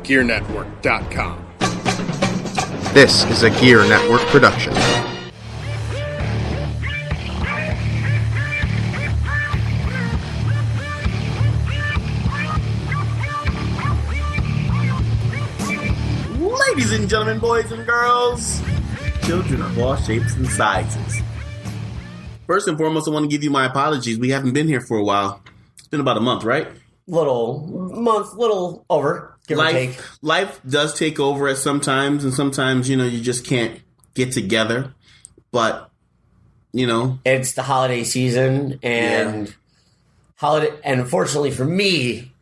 GearNetwork.com. This is a Gear Network production. Ladies and gentlemen, boys and girls, children of all shapes and sizes. First and foremost, I want to give you my apologies. We haven't been here for a while. It's been about a month, right? Little over, give or take. Life does take over at sometimes, and sometimes, you just can't get together. But, It's the holiday season, and and unfortunately for me,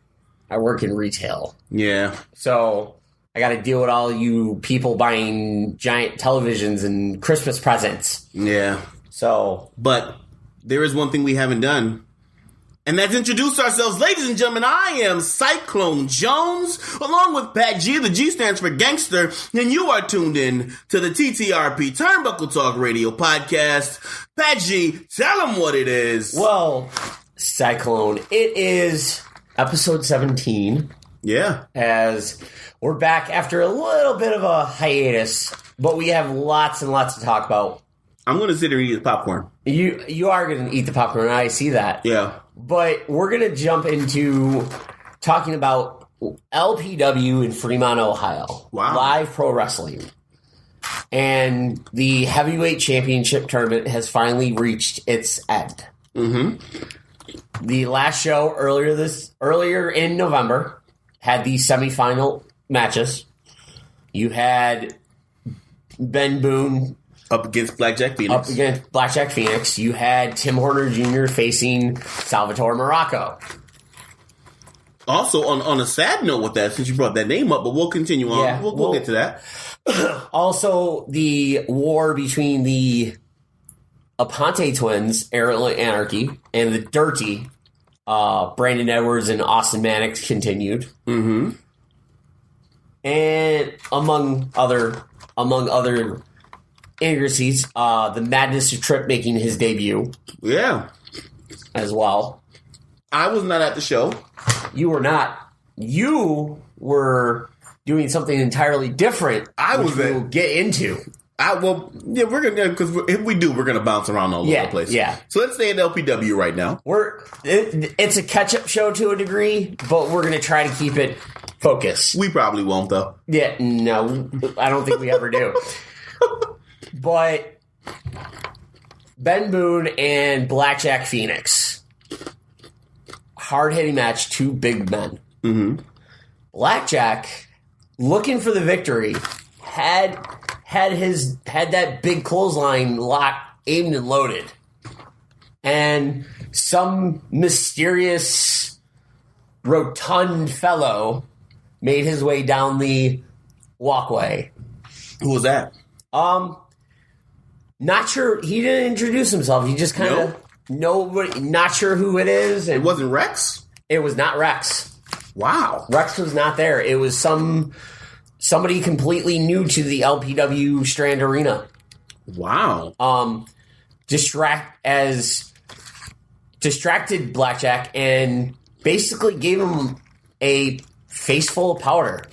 I work in retail. Yeah. So I got to deal with all you people buying giant televisions and Christmas presents. Yeah. But there is one thing we haven't done, and that's introduce ourselves. Ladies and gentlemen, I am Cyclone Jones, along with Pat G. The G stands for gangster, and you are tuned in to the TTRP Turnbuckle Talk Radio podcast. Pat G, tell them what it is. Well, Cyclone, it is episode 17. Yeah. As we're back after a little bit of a hiatus, but we have lots and lots to talk about. I'm going to sit here and eat the popcorn. You are going to eat the popcorn, I see that. Yeah. But we're going to jump into talking about LPW in Fremont, Ohio. Wow. Live pro wrestling. And the heavyweight championship tournament has finally reached its end. Mm-hmm. The last show earlier in November had the semifinal matches. You had Ben Boone up against Blackjack Phoenix. You had Tim Horner Jr. facing Salvatore Morocco. Also, on a sad note with that, since you brought that name up, but we'll continue on. Yeah, we'll get to that. Also, the war between the Aponte twins, Aerial Anarchy, and the Dirty, Brandon Edwards and Austin Mannix continued. Mm-hmm. And among other intricacies, the Madness of Trip making his debut. Yeah. As well. I was not at the show. You were not. You were doing something entirely different. We'll get into. We're gonna, because if we do, we're gonna bounce around all over the place. Yeah. So let's stay at LPW right now. It's a catch-up show to a degree, but we're gonna try to keep it focused. We probably won't, though. Yeah, no, I don't think we ever do. But Ben Boone and Blackjack Phoenix, hard-hitting match, two big men. Mm-hmm. Blackjack, looking for the victory, had that big clothesline lock aimed and loaded, and some mysterious rotund fellow made his way down the walkway. Who was that? Not sure. He didn't introduce himself. He just kind of nobody. Not sure who it is. It wasn't Rex. It was not Rex. Wow. Rex was not there. It was somebody completely new to the LPW Strand Arena. Wow. Distracted Blackjack and basically gave him a face full of powder.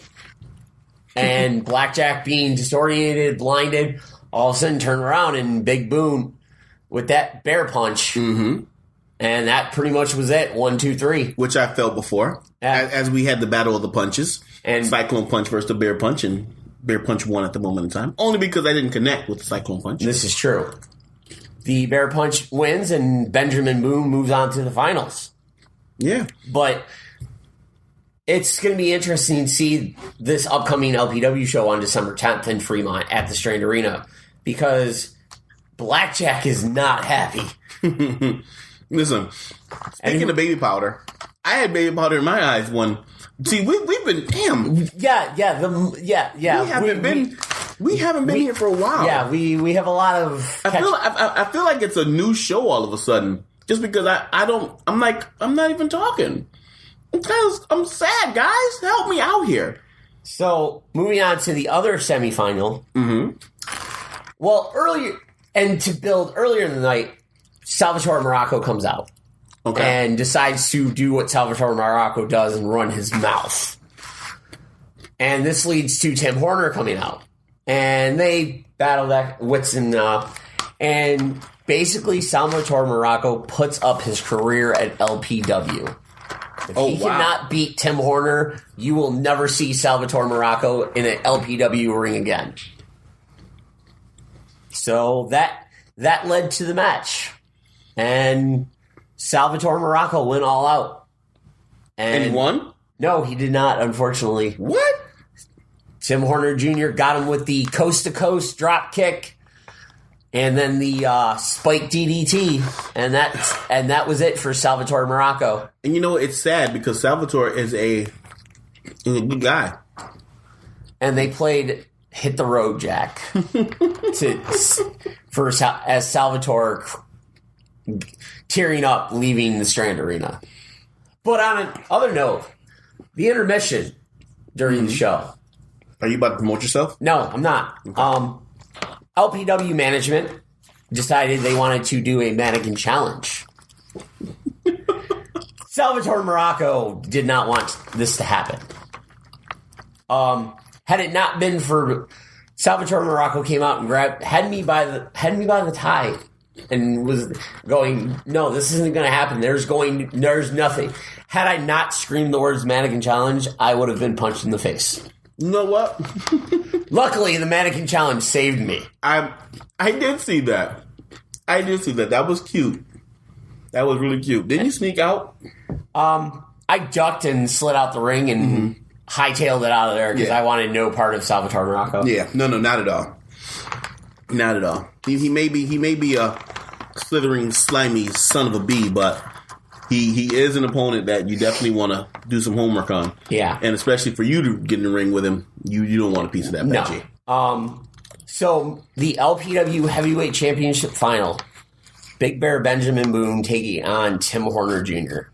And Blackjack, being disoriented, blinded, all of a sudden turned around and Big Boone with that bear punch. Mm-hmm. And that pretty much was it. 1, 2, 3. Which I felt before. As we had the battle of the punches. And Cyclone Punch versus the Bear Punch. And Bear Punch won at the moment in time. Only because I didn't connect with the Cyclone Punch. This is true. The Bear Punch wins and Benjamin Boone moves on to the finals. Yeah. But it's going to be interesting to see this upcoming LPW show on December 10th in Fremont at the Strand Arena, because Blackjack is not happy. Listen, speaking of baby powder, I had baby powder in my eyes when. See, we've been damn. We haven't been here for a while. Yeah, we have a lot of. I feel like it's a new show all of a sudden, just because I'm not even talking. I'm sad, guys. Help me out here. So, moving on to the other semifinal. Mm-hmm. Well, earlier in the night, Salvatore Morocco comes out. Okay. And decides to do what Salvatore Morocco does and run his mouth. And this leads to Tim Horner coming out. And they battle that wits and basically Salvatore Morocco puts up his career at LPW. If he cannot beat Tim Horner, you will never see Salvatore Morocco in an LPW ring again. So that led to the match. And Salvatore Morocco went all out. And won? No, he did not, unfortunately. What? Tim Horner Jr. got him with the coast-to-coast drop kick and then the spike DDT. And that was it for Salvatore Morocco. And you know, it's sad because Salvatore is a good guy. And they played Hit the Road Jack as Salvatore tearing up leaving the Strand Arena. But on another note, the intermission during the show. Are you about to promote yourself? No, I'm not. Okay. LPW management decided they wanted to do a mannequin challenge. Salvatore Morocco did not want this to happen. Had it not been for Salvatore Morocco came out and had me by the tie and was going, no, this isn't going to happen. There's nothing. Had I not screamed the words mannequin challenge, I would have been punched in the face. You know what? Luckily, the mannequin challenge saved me. I did see that. That was cute. That was really cute. Didn't you sneak out? I ducked and slid out the ring and hightailed it out of there because I wanted no part of Salvatore Morocco. Yeah, no, not at all. Not at all. He may be a slithering, slimy son of a bee, but he is an opponent that you definitely want to do some homework on. Yeah, and especially for you to get in the ring with him, you don't want a piece of that, Benji. No. So the LPW Heavyweight Championship final, Big Bear Benjamin Boone taking on Tim Horner Jr.,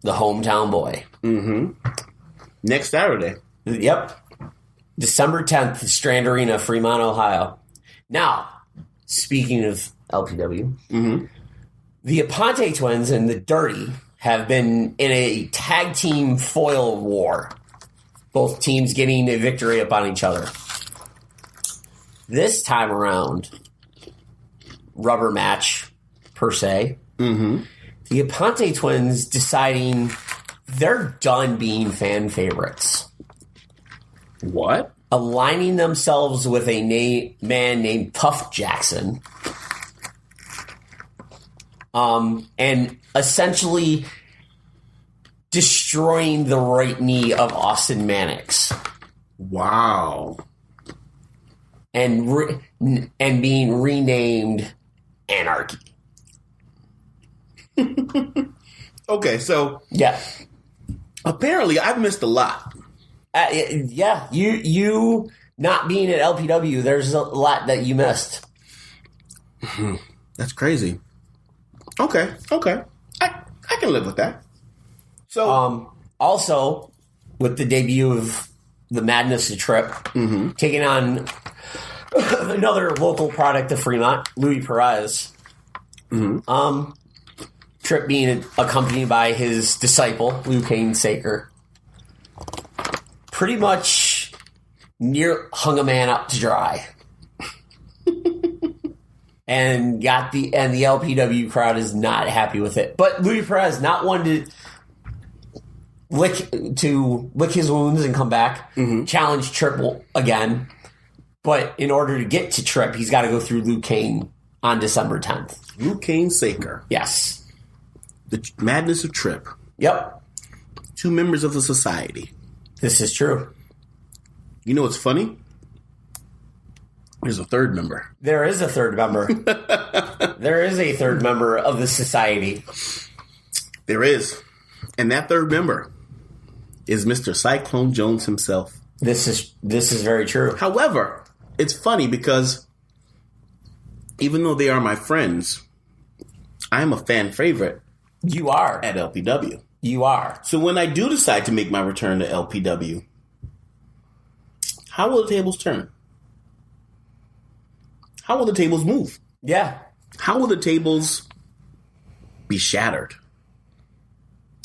the hometown boy. Mm-hmm. Next Saturday. Yep. December 10th, Strand Arena, Fremont, Ohio. Now, speaking of LPW, the Aponte twins and the Dirty have been in a tag team foil war. Both teams getting a victory upon each other. This time around, rubber match, per se. Mm-hmm. The Aponte twins deciding they're done being fan favorites. What? Aligning themselves with a man named Puff Jackson. And essentially destroying the right knee of Austin Mannix. Wow. And being renamed Anarchy. Okay, so yeah. Apparently, I've missed a lot. Yeah, you not being at LPW, there's a lot that you missed. That's crazy. Okay. I can live with that. So, also, with the debut of the Madness of Trip, taking on another local product of Fremont, Louis Perez. Trip being accompanied by his disciple, Liu Kane Saker. Pretty much hung a man up to dry. And the LPW crowd is not happy with it. But Louis Perez not one to lick his wounds and come back, challenge Trip again. But in order to get to Trip, he's got to go through Liu Kane on December 10th. Liu Kane Saker. Yes. The Madness of Trip. Yep. 2 members of the society. This is true. You know what's funny? There's a third member. There is a third member. There is a third member of the society. There is. And that third member is Mr. Cyclone Jones himself. This is very true. However, it's funny because even though they are my friends, I am a fan favorite. You are. At LPW. You are. So when I do decide to make my return to LPW, how will the tables turn? How will the tables move? Yeah. How will the tables be shattered?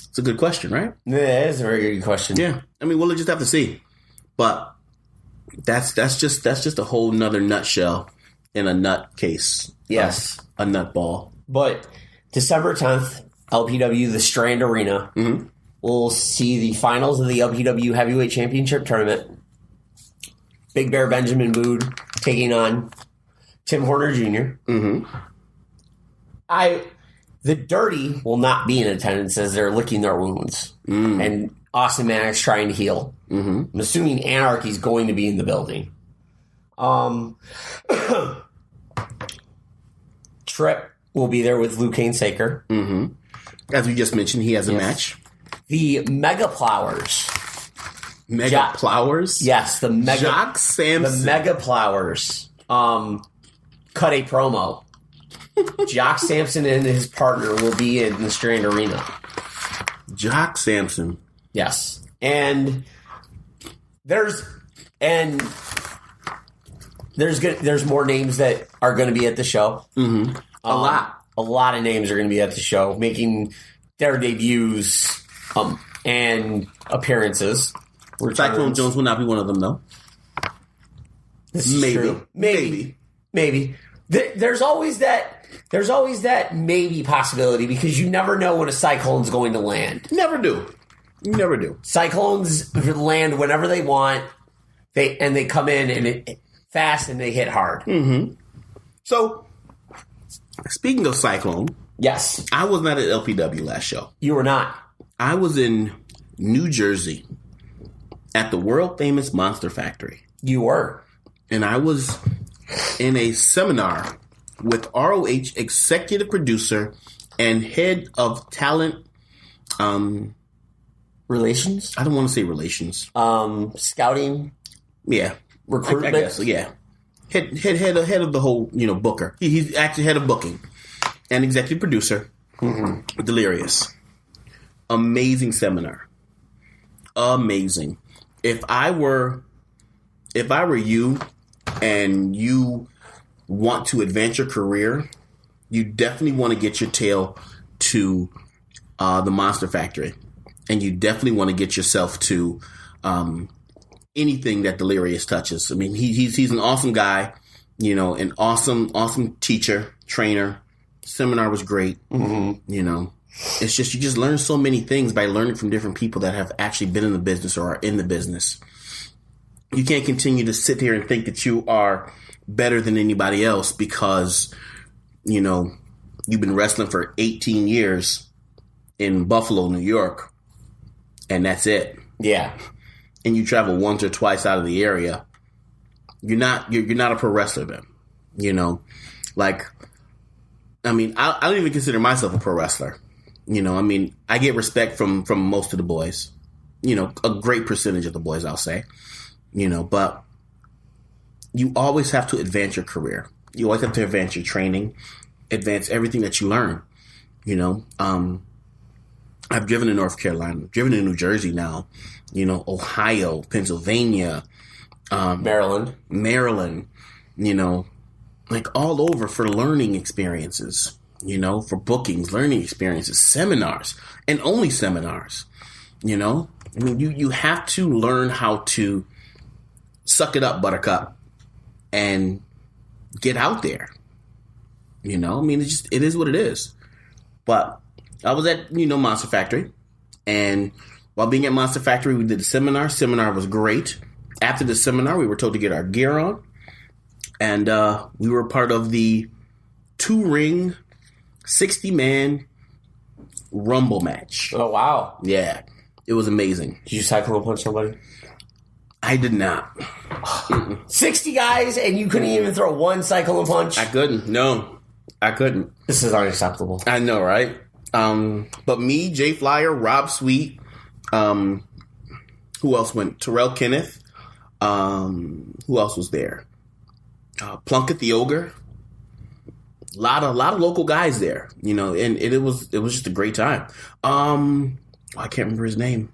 It's a good question, right? That is a very good question. Yeah. I mean, we'll just have to see. But that's just a whole nother nutshell in a nut case. Yes. A nut ball. But December 10th, LPW, the Strand Arena, will see the finals of the LPW Heavyweight Championship Tournament. Big Bear Benjamin Boone taking on Tim Horner Jr. The Dirty will not be in attendance as they're licking their wounds. And Austin Maddox trying to heal. I'm assuming Anarchy's going to be in the building. Tripp will be there with Luke Kane Saker. As we just mentioned, he has a match. The Mega Plowers. Plowers? Yes, the Mega... Jock Sampson. The Mega Plowers cut a promo. Jock Sampson and his partner will be in the Strand Arena. Jock Sampson. Yes. And there's more names that are going to be at the show. A lot of names are going to be at the show, making their debuts and appearances. Cyclone Jones will not be one of them, though. Maybe. There's always that maybe possibility because you never know when a cyclone's going to land. You never do. Cyclones land whenever they want. They come in and fast and they hit hard. So, speaking of Cyclone, yes, I was not at LPW last show. You were not. I was in New Jersey at the world famous Monster Factory. You were, and I was in a seminar with ROH executive producer and head of talent. Relations? I don't want to say relations. Scouting. Yeah, recruitment. I guess, yeah. Head of the whole, booker. He's actually head of booking and executive producer. Delirious. Amazing seminar. Amazing. If I were you and you want to advance your career, you definitely want to get your tail to the Monster Factory. And you definitely want to get yourself to anything that Delirious touches. I mean, he's an awesome guy, an awesome teacher, trainer. Seminar was great. It's just, you just learn so many things by learning from different people that have actually been in the business or are in the business. You can't continue to sit here and think that you are better than anybody else because, you've been wrestling for 18 years in Buffalo, New York, and that's it. Yeah. And you travel once or twice out of the area. You're not a pro wrestler then. I don't even consider myself a pro wrestler. I get respect from most of the boys. A great percentage of the boys, I'll say. But you always have to advance your career. You always have to advance your training, advance everything that you learn. I've driven to North Carolina, driven to New Jersey now, Ohio, Pennsylvania, Maryland, all over for learning experiences, for bookings, learning experiences, seminars, and only seminars, you have to learn how to suck it up, buttercup, and get out there. It is what it is. But I was at, Monster Factory, and while being at Monster Factory, we did a seminar. Seminar was great. After the seminar, we were told to get our gear on, and we were part of the 2-ring, 60-man Rumble match. Oh, wow. Yeah, it was amazing. Did you cyclone punch somebody? I did not. 60 guys, and you couldn't even throw one cyclone punch? I couldn't. No, I couldn't. This is unacceptable. I know, right? But me, Jay Flyer, Rob Sweet, who else went? Terrell Kenneth. Who else was there? Plunkett the Ogre. A lot of local guys there, and it was just a great time. I can't remember his name.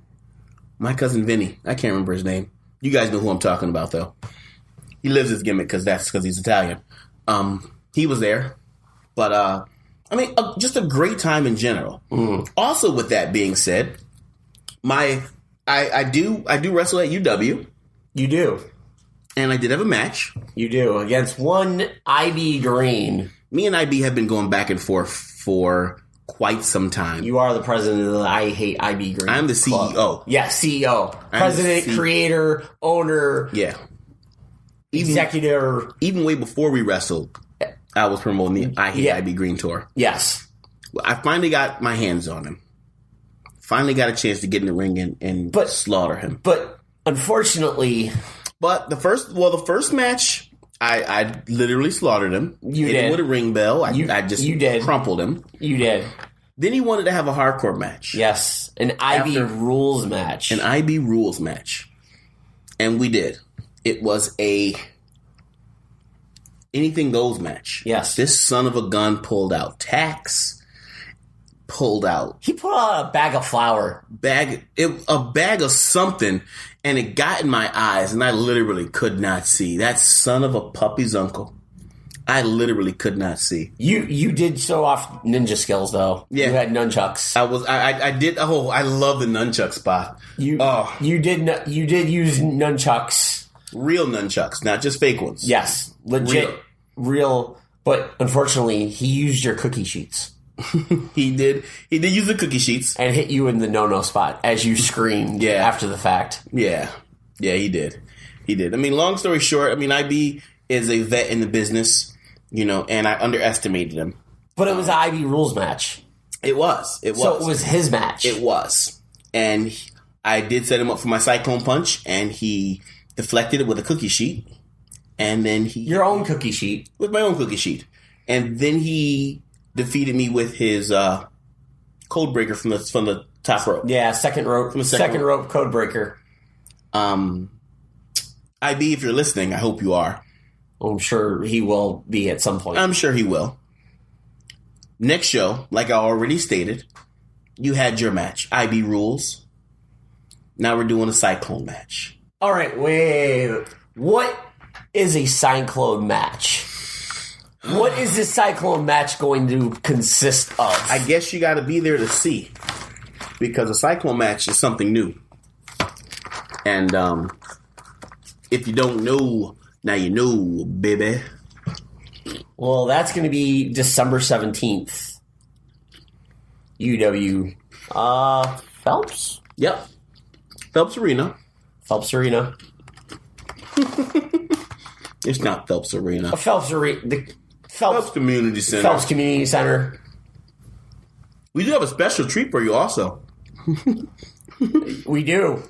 My cousin Vinny. I can't remember his name. You guys know who I'm talking about, though. He lives his gimmick because he's Italian. He was there, but just a great time in general. Also, with that being said, I do wrestle at UW. You do. And I did have a match. You do. Against one IB Green. Me and IB have been going back and forth for quite some time. You are the president of the I Hate IB Green. I'm the CEO. Club. Yeah, CEO. President, creator, owner. Yeah. Executive. Even way before we wrestled, I was promoting the I Hate IB Green tour. Yes. I finally got my hands on him. Finally got a chance to get in the ring and slaughter him. But unfortunately... But the first match, I literally slaughtered him. You hit did. him with a ring bell. I just you did. crumpled him. You did. Then he wanted to have a hardcore match. Yes. An IB rules match. An IB rules match. And we did. It was a anything goes match. Yes. This son of a gun pulled out tacks. Pulled out. He pulled out a bag of flour. A bag of something, and it got in my eyes, and I literally could not see. That son of a puppy's uncle. I literally could not see. You did show off ninja skills though. Yeah. You had nunchucks. I did. Oh, I love the nunchuck spot. You did use nunchucks. Real nunchucks, not just fake ones. Yes, legit, real. But unfortunately, he used your cookie sheets. He did use the cookie sheets and hit you in the no-no spot as you screamed after the fact. Yeah, he did. I mean, long story short, I mean, IB is a vet in the business, and I underestimated him. But it was an IB rules match. It was. So it was his match. It was. And I did set him up for my Cyclone Punch, and he deflected it with a cookie sheet. And then Your own cookie sheet. With my own cookie sheet. And then he defeated me with his code breaker from the top rope. Yeah, second rope. From the second rope code breaker. IB, if you're listening, I hope you are. I'm sure he will be at some point. I'm sure he will. Next show, like I already stated, you had your match. IB rules. Now we're doing a Cyclone match. All right, wait. What is a Cyclone match? What is this Cyclone match going to consist of? I guess you got to be there to see. Because a Cyclone match is something new. And if you don't know, now you know, baby. Well, that's going to be December 17th. UW. Phelps? Yep. Phelps Arena. It's not Phelps Arena. Phelps Arena. Phelps Community Center. Phelps Community Center. We do have a special treat for you also. We do.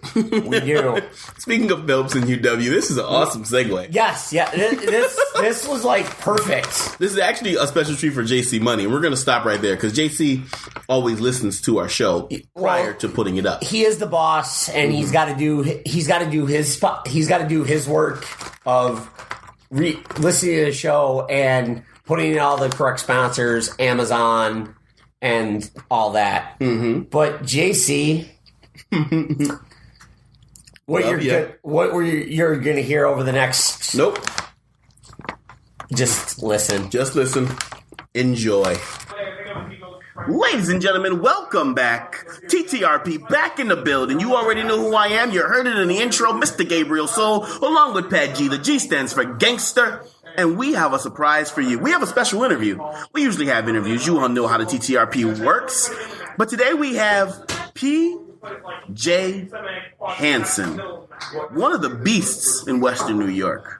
Speaking of Phelps and UW, this is an awesome segue. Yes, yeah. This was like perfect. This is actually a special treat for JC Money. We're going to stop right there because JC always listens to our show prior to putting it up. He is the boss, and he's got to do his work of listening to the show and putting in all the correct sponsors, Amazon, and all that. Mm-hmm. But JC, what you're going to hear over the next? Nope. Just listen. Enjoy. Ladies and gentlemen, welcome back. TTRP back in the building. You already know who I am. You heard it in the intro, Mr. Gabriel Soul, along with Pat G. The G stands for gangster. And we have a surprise for you. We have a special interview. We usually have interviews. You all know how the TTRP works. But today we have P.J. Hansen, one of the beasts in Western New York.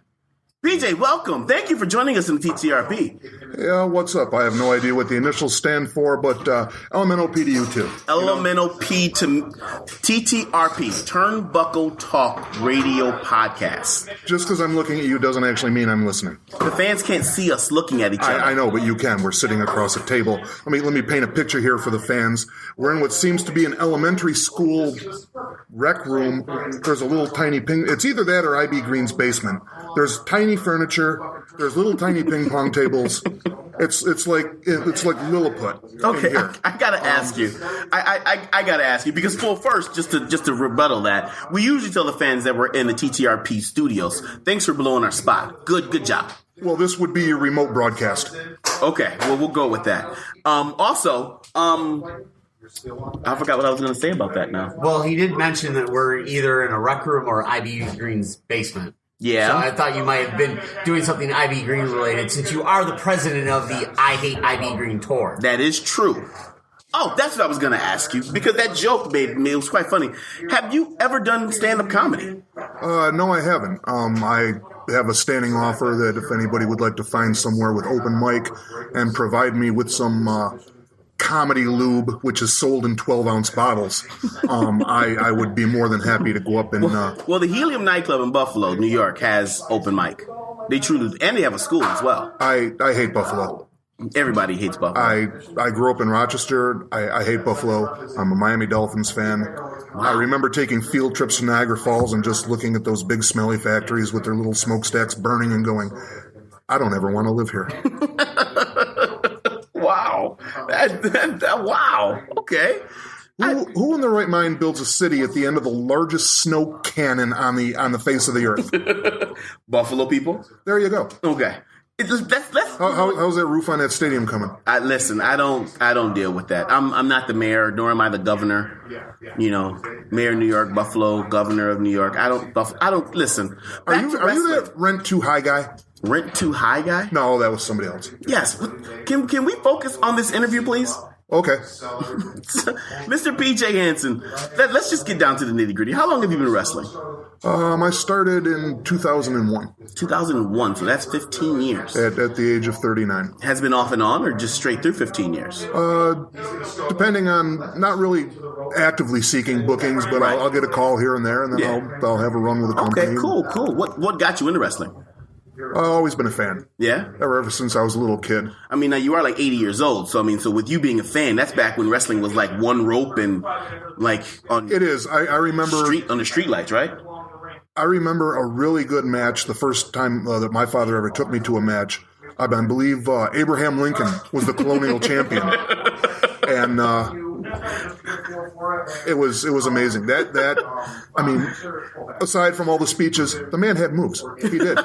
PJ, welcome. Thank you for joining us in the TTRP. Yeah, what's up? I have no idea what the initials stand for, but elemental P to you too. Elemental P to TTRP, Turnbuckle Talk Radio Podcast. Just because I'm looking at you doesn't actually mean I'm listening. The fans can't see us looking at each other. I know, but you can. We're sitting across a table. Let me paint a picture here for the fans. We're in what seems to be an elementary school rec room. There's a little tiny ping. It's either that or IB Green's basement. There's tiny furniture. There's little tiny ping pong tables. It's like Lilliput. Okay, I gotta ask you. I gotta ask you because, well, first, just to rebuttal that, we usually tell the fans that we're in the TTRP studios. Thanks for blowing our spot. Good job. Well, this would be your remote broadcast. Okay, well, we'll go with that. Also, I forgot what I was going to say about that now. Well, he did mention that we're either in a rec room or IB Green's basement. Yeah. So I thought you might have been doing something IB Green related since you are the president of the I Hate IB Green tour. That is true. Oh, that's what I was going to ask you, because that joke made me, it was quite funny. Have you ever done stand-up comedy? No, I haven't. I have a standing offer that if anybody would like to find somewhere with open mic and provide me with some comedy lube, which is sold in 12-ounce bottles, I would be more than happy to go up and... Well, the Helium nightclub in Buffalo, New York, has open mic. They truly... And they have a school as well. I hate Buffalo. Everybody hates Buffalo. I grew up in Rochester. I hate Buffalo. I'm a Miami Dolphins fan. Wow. I remember taking field trips to Niagara Falls and just looking at those big smelly factories with their little smokestacks burning and going, I don't ever want to live here. Wow. Wow. Okay. Who in their right mind builds a city at the end of the largest snow cannon on the face of the earth? Buffalo people? There you go. Okay. How's that roof on that stadium coming? Listen, I don't deal with that. I'm not the mayor, nor am I the governor. You know, mayor of New York, Buffalo, governor of New York. I don't listen. Are you that rent too high guy? Rent too high guy? No, that was somebody else. Yes. Can we focus on this interview, please? Okay. Mr. PJ Hansen, let's just get down to the nitty gritty. How long have you been wrestling? I started in 2001. 2001, so that's 15 years. At the age of 39. Has it been off and on, or just straight through 15 years? Depending on, not really actively seeking bookings, but right. I'll get a call here and there, and then I'll have a run with a company. Okay, cool. What got you into wrestling? I've always been a fan. Yeah? Ever since I was a little kid. I mean, now you are like 80 years old, so with you being a fan, that's back when wrestling was like one rope and like on... It is. I remember... on the street lights, right? I remember a really good match the first time that my father ever took me to a match. I believe Abraham Lincoln was the colonial champion. And it was amazing. That I mean, aside from all the speeches, the man had moves. He did.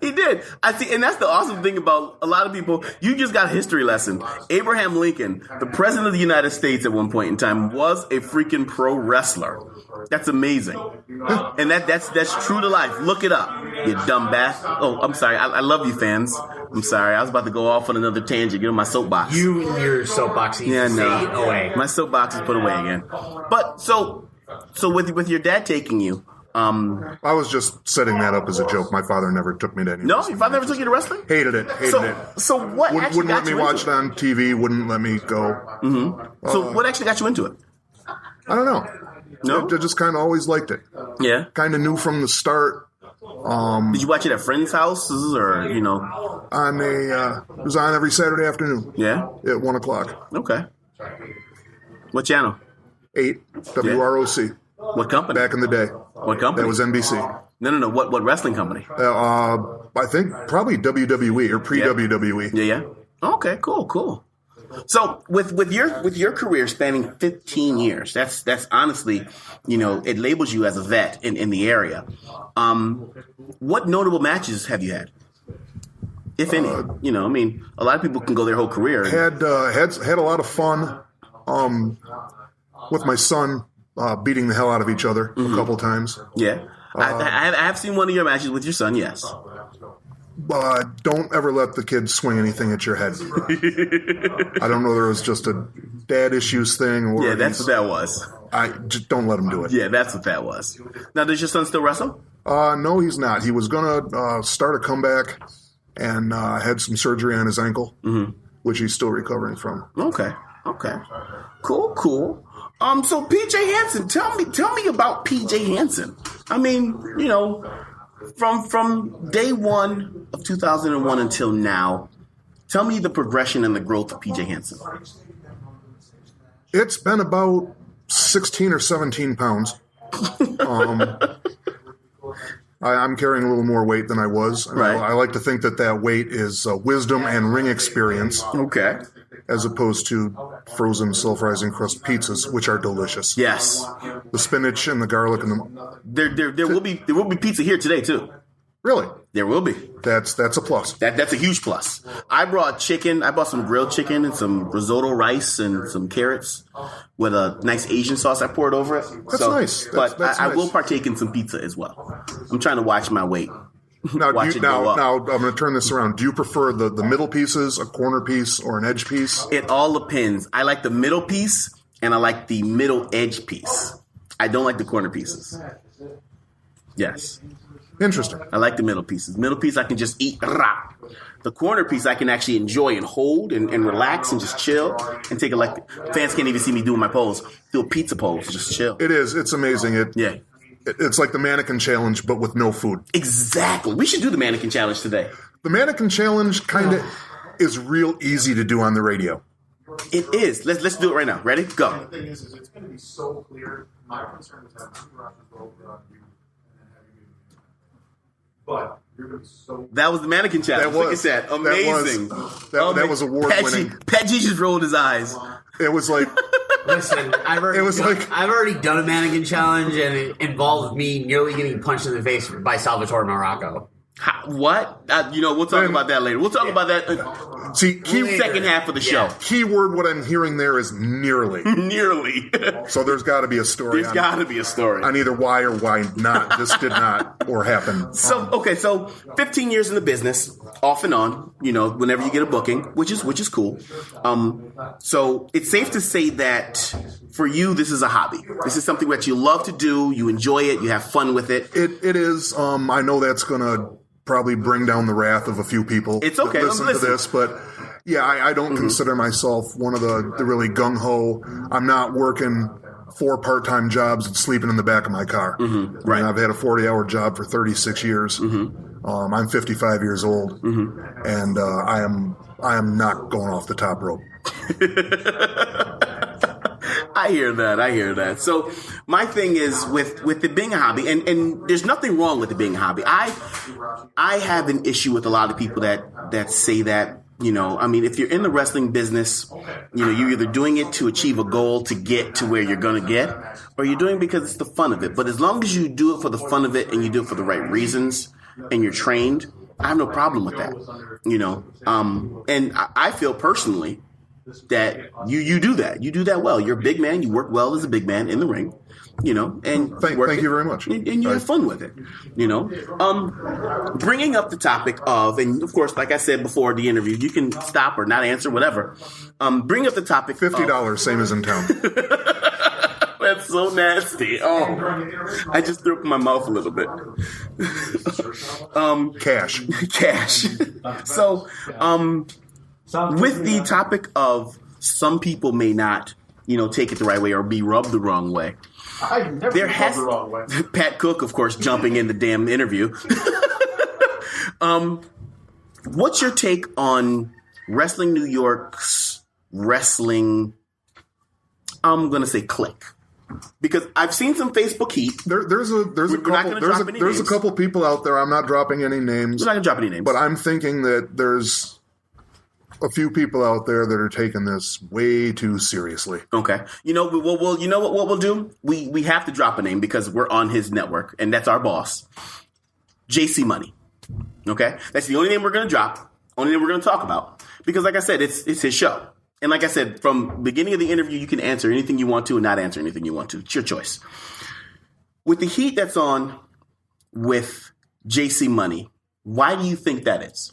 He did. I see, and that's the awesome thing about a lot of people. You just got a history lesson. Abraham Lincoln, the president of the United States at one point in time, was a freaking pro wrestler. That's amazing. And that's true to life. Look it up, you dumb bastard. Oh, I'm sorry. I love you, fans. I'm sorry. I was about to go off on another tangent. Get on my soapbox. You and your soapbox. Yeah, no. Away. My soapbox is put away again. But so with your dad taking you, I was just setting that up as a joke. My father never took me to any. No, your father never took you to wrestling? Hated it. So what wouldn't let me watch it on TV. Wouldn't let me go. Mm-hmm. So what actually got you into it? I don't know. No? I just kind of always liked it. Yeah. Kind of knew from the start. Did you watch it at friends' houses or, you know? It was on every Saturday afternoon. Yeah? At 1 o'clock. Okay. What channel? 8, WROC. What company? Back in the day. What company? That was NBC. No. What wrestling company? I think probably WWE or pre-WWE. Yeah. Okay, cool. So with your career spanning 15 years, that's honestly, you know, it labels you as a vet in the area. What notable matches have you had, if any? You know, I mean, a lot of people can go their whole career. Had a lot of fun with my son beating the hell out of each other a couple times. Yeah, I have seen one of your matches with your son. Yes. Don't ever let the kids swing anything at your head. I don't know if there was just a dad issues thing. Or yeah, that's what that was. I just don't let him do it. Yeah, that's what that was. Now, does your son still wrestle? No, he's not. He was going to start a comeback and had some surgery on his ankle, which he's still recovering from. Okay. Cool. So PJ Hansen, tell me about PJ Hansen. I mean, you know, from day one of 2001 until now, tell me the progression and the growth of PJ Hansen. It's been about 16 or 17 pounds. I'm carrying a little more weight than I was. Right. I like to think that weight is wisdom and ring experience. Okay. As opposed to frozen self-rising crust pizzas, which are delicious. Yes. The spinach and the garlic and there will be pizza here today too. Really? There will be. That's a plus. That's a huge plus. I brought chicken. I bought some grilled chicken and some risotto rice and some carrots with a nice Asian sauce I poured over it. That's nice. But That's I nice. will partake in some pizza as well. I'm trying to watch my weight. Now, Watch it go up. now I'm going to turn this around. Do you prefer the middle pieces, a corner piece, or an edge piece? It all depends. I like the middle piece and I like the middle edge piece. I don't like the corner pieces. Yes. Interesting. I like the middle pieces. Middle piece I can just eat. Rah. The corner piece I can actually enjoy and hold and relax and just chill and take it like fans can't even see me doing my pose. Do a pizza pose. Just chill. It is. It's amazing. Yeah. It's like the mannequin challenge, but with no food. Exactly. We should do the mannequin challenge today. The mannequin challenge kind of is real easy to do on the radio. It is. Let's do it right now. Ready? Go. The thing is it's going to be so clear. My concern is having two Russians go over on you and then having you. But you're going to be so. That was the mannequin challenge. That was. Look at that. Amazing. That was award-winning. Pat G just rolled his eyes. It was like... Listen, I've already done a mannequin challenge, and it involved me nearly getting punched in the face by Salvatore Morocco. What? We'll talk about that later. We'll talk about that. See, Second half of the show. Keyword what I'm hearing there is nearly. Nearly. So there's got to be a story. There's got to be a story. On either why or why not. This did not or happen. So 15 years in the business, off and on, whenever you get a booking, which is cool. So it's safe to say that for you, this is a hobby. This is something that you love to do. You enjoy it. You have fun with it. It is. I know that's going to probably bring down the wrath of a few people. It's okay. That listen to this, but yeah, I don't consider myself one of the really gung-ho. I'm not working 4 part-time jobs and sleeping in the back of my car. Mm-hmm. Right. I've had a 40-hour job for 36 years. Mm-hmm. I'm 55 years old, and I am not going off the top rope. I hear that. So my thing is with it being a hobby, and there's nothing wrong with it being a hobby. I have an issue with a lot of people that say that, if you're in the wrestling business, you're either doing it to achieve a goal to get to where you're going to get, or you're doing it because it's the fun of it. But as long as you do it for the fun of it and you do it for the right reasons and you're trained, I have no problem with that, and I feel personally that you do that. You do that well. You're a big man. You work well as a big man in the ring, and thank you very much. And you have fun with it, Bringing up the topic of, and of course, like I said before the interview, you can stop or not answer, whatever. Bring up the topic. $50, same as in town. That's so nasty. Oh, I just threw up in my mouth a little bit. Cash. So, with the topic of some people may not, take it the right way or be rubbed the wrong way. There has the wrong way. Pat Cook, of course, jumping in the damn interview. What's your take on Wrestling New York's wrestling? I'm gonna say clique. Because I've seen some Facebook heat. There's a couple people out there. I'm not dropping any names. We're not gonna drop any names. But I'm thinking that there's a few people out there that are taking this way too seriously. Okay. What we'll do? We have to drop a name because we're on his network and that's our boss. JC Money. Okay? That's the only name we're going to drop. Only name we're going to talk about. Because like I said, it's his show. And like I said, from the beginning of the interview, you can answer anything you want to and not answer anything you want to. It's your choice. With the heat that's on with JC Money, why do you think that is?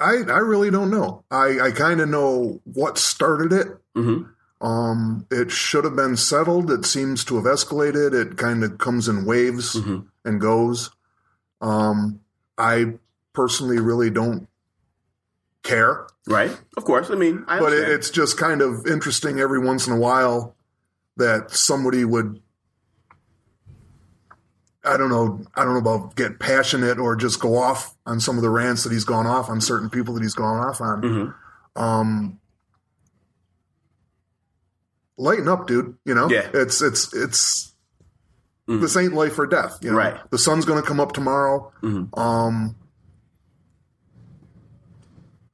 I really don't know. I kind of know what started it. Mm-hmm. It should have been settled. It seems to have escalated. It kind of comes in waves and goes. I personally really don't care. Right. Of course. I but it's just kind of interesting every once in a while that somebody would, I don't know about get passionate or just go off on some of the rants that he's gone off on certain people that he's gone off on. Mm-hmm. Lighten up, dude. Yeah. It's this ain't life or death. Right. The sun's going to come up tomorrow. Mm-hmm.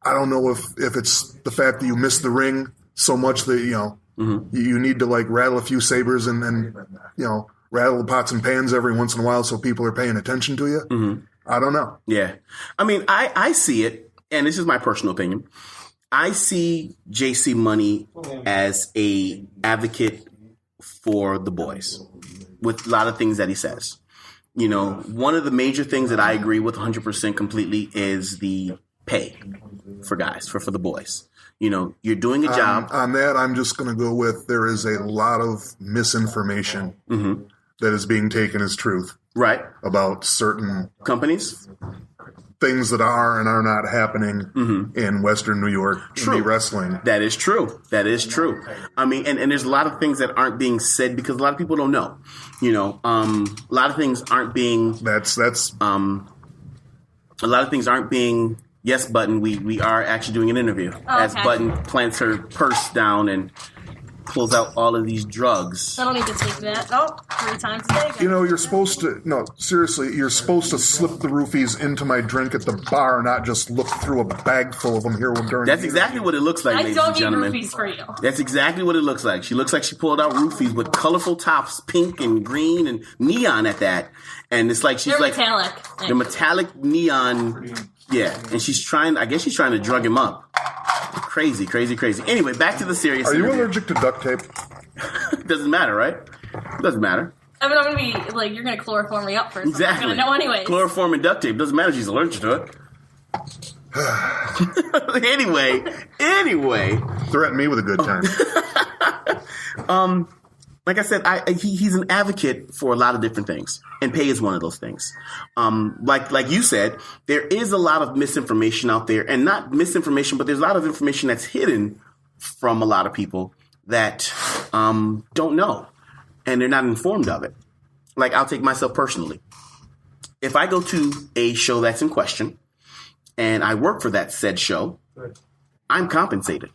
I don't know if it's the fact that you miss the ring so much that, you need to like rattle a few sabers and rattle the pots and pans every once in a while so people are paying attention to you. Mm-hmm. I don't know. Yeah. I mean, I see it, and this is my personal opinion. I see JC Money as a advocate for the boys with a lot of things that he says. You know, one of the major things that I agree with 100% completely is the pay for guys, for the boys. You know, you're doing a job. On that, I'm just going to go with there is a lot of misinformation that is being taken as truth. Right. About certain companies. Things that are and are not happening in Western New York indie wrestling. That is true. That is true. I mean, and there's a lot of things that aren't being said because a lot of people don't know. You know, a lot of things aren't being. That's. A lot of things aren't being. Yes, Button. We are actually doing an interview as Button plants her purse down and pulls out all of these drugs. I don't need to take that. Oh, 3 times a day. You know, you're supposed to... No, seriously, you're supposed to slip the roofies into my drink at the bar, not just look through a bag full of them here during That's exactly what it looks like, ladies and gentlemen. I don't need roofies for you. That's exactly what it looks like. She looks like she pulled out roofies with colorful tops, pink and green and neon at that. And it's like she's They're like... metallic. The metallic neon... Yeah, and she's trying to drug him up. Crazy. Anyway, back to the serious Are you interview. allergic to duct tape? Doesn't matter, right? Doesn't matter. I mean, I'm going to be, like, you're going to chloroform me up first. Exactly. I'm going to know anyways. Chloroform and duct tape. Doesn't matter if she's allergic to it. Anyway. Threaten me with a good time. Like I said, he's an advocate for a lot of different things, and pay is one of those things. Like you said, there is a lot of misinformation out there, and not misinformation, but there's a lot of information that's hidden from a lot of people that don't know, and they're not informed of it. Like, I'll take myself personally. If I go to a show that's in question, and I work for that said show, I'm compensated.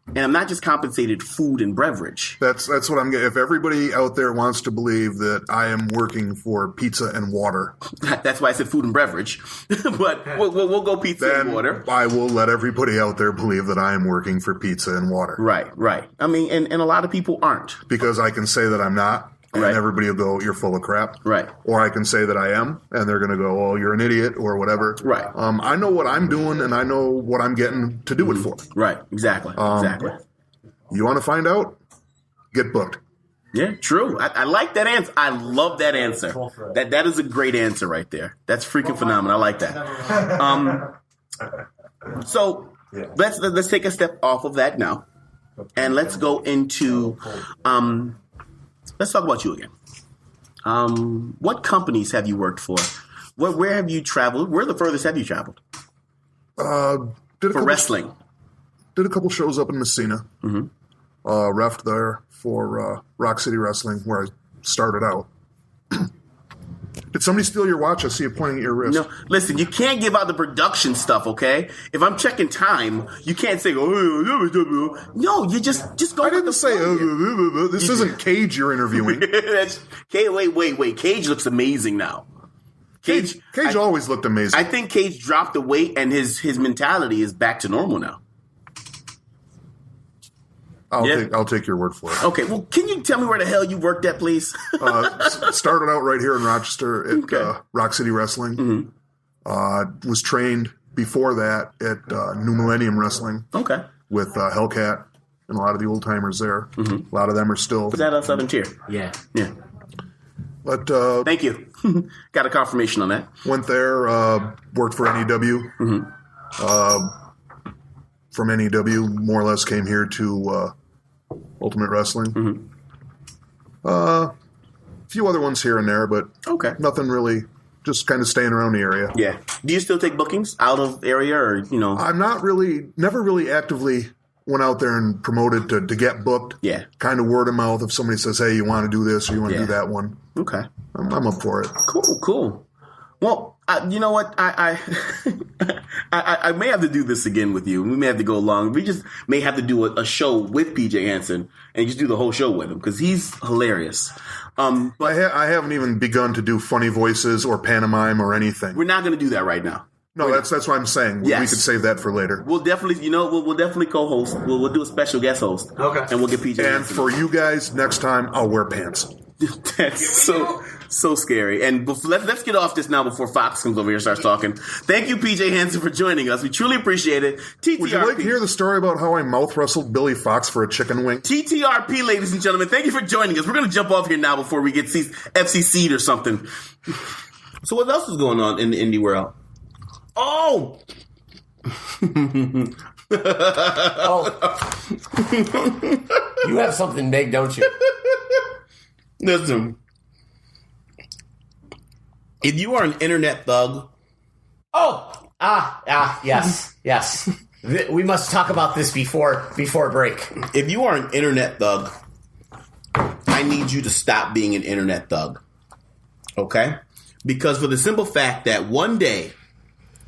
And I'm not just compensated food and beverage. That's what I'm getting. If everybody out there wants to believe that I am working for pizza and water. That's why I said food and beverage. But we'll go pizza and water. I will let everybody out there believe that I am working for pizza and water. Right. I mean, and a lot of people aren't. Because I can say that I'm not. And everybody will go, you're full of crap. Right. Or I can say that I am, and they're going to go, oh, you're an idiot, or whatever. Right. I know what I'm doing, and I know what I'm getting to do it for. Right. Exactly. You want to find out? Get booked. Yeah, true. I like that answer. I love that answer. That is a great answer right there. That's freaking phenomenal. I like that. So let's take a step off of that now, and let's go into let's talk about you again. What companies have you worked for? Where have you traveled? Where the furthest have you traveled? For wrestling. Did a couple shows up in Messina. Mm-hmm. Reffed there for Rock City Wrestling, where I started out. Did somebody steal your watch? I see you pointing at your wrist. No, listen, you can't give out the production stuff, okay? If I'm checking time, you can't say, oh, no, you just go. I didn't say, this isn't Cage you're interviewing. Wait. Cage looks amazing now. Cage always looked amazing. I think Cage dropped the weight, and his mentality is back to normal now. I'll take your word for it. Okay, well, can you tell me where the hell you worked at, please? Started out right here in Rochester at Rock City Wrestling. Mm-hmm. Was trained before that at New Millennium Wrestling. Okay. With Hellcat and a lot of the old timers there. Mm-hmm. A lot of them are still. Was that a Southern Tier? Yeah. But thank you. Got a confirmation on that. Went there, worked for NEW. Mm-hmm. From NEW, more or less came here to Ultimate Wrestling. Mm-hmm. A few other ones here and there, but nothing really. Just kind of staying around the area. Yeah. Do you still take bookings out of area, or I'm never really actively went out there and promoted to get booked. Yeah. Kind of word of mouth. If somebody says, "Hey, you want to do this or you want to do that one?" Okay. I'm up for it. Cool. Well, you know what? I may have to do this again with you. We may have to go along. We just may have to do a show with PJ Hansen and just do the whole show with him because he's hilarious. But I haven't even begun to do funny voices or pantomime or anything. We're not going to do that right now. No, that's what I'm saying. Yes. We could save that for later. We'll definitely, we'll definitely co-host. We'll do a special guest host. Okay. And we'll get PJ And Hansen. For you guys, next time, I'll wear pants. That's so scary. And let's get off this now before Fox comes over here and starts talking. Thank you, PJ Hansen, for joining us. We truly appreciate it. TTRP. Would you like to hear the story about how I mouth wrestled Billy Fox for a chicken wing? TTRP, ladies and gentlemen, thank you for joining us. We're going to jump off here now before we get FCC'd or something. So what else is going on in the indie world? Oh! You have something big, don't you? Listen. If you are an internet thug... Yes. We must talk about this before break. If you are an internet thug, I need you to stop being an internet thug. Okay? Because for the simple fact that one day,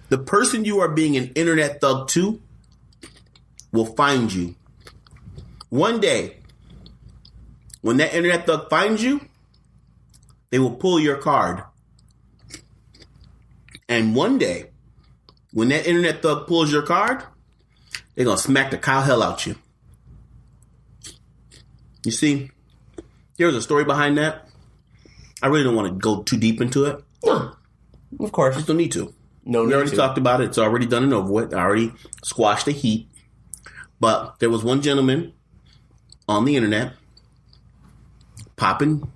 the person you are being an internet thug to will find you. One day, when that internet thug finds you, they will pull your card. And one day, when that internet thug pulls your card, they're going to smack the cow hell out you. You see, there's a story behind that. I really don't want to go too deep into it. No, of course. Just don't need to. No, we already talked about it. It's already done and over with. I already squashed the heat. But there was one gentleman on the internet popping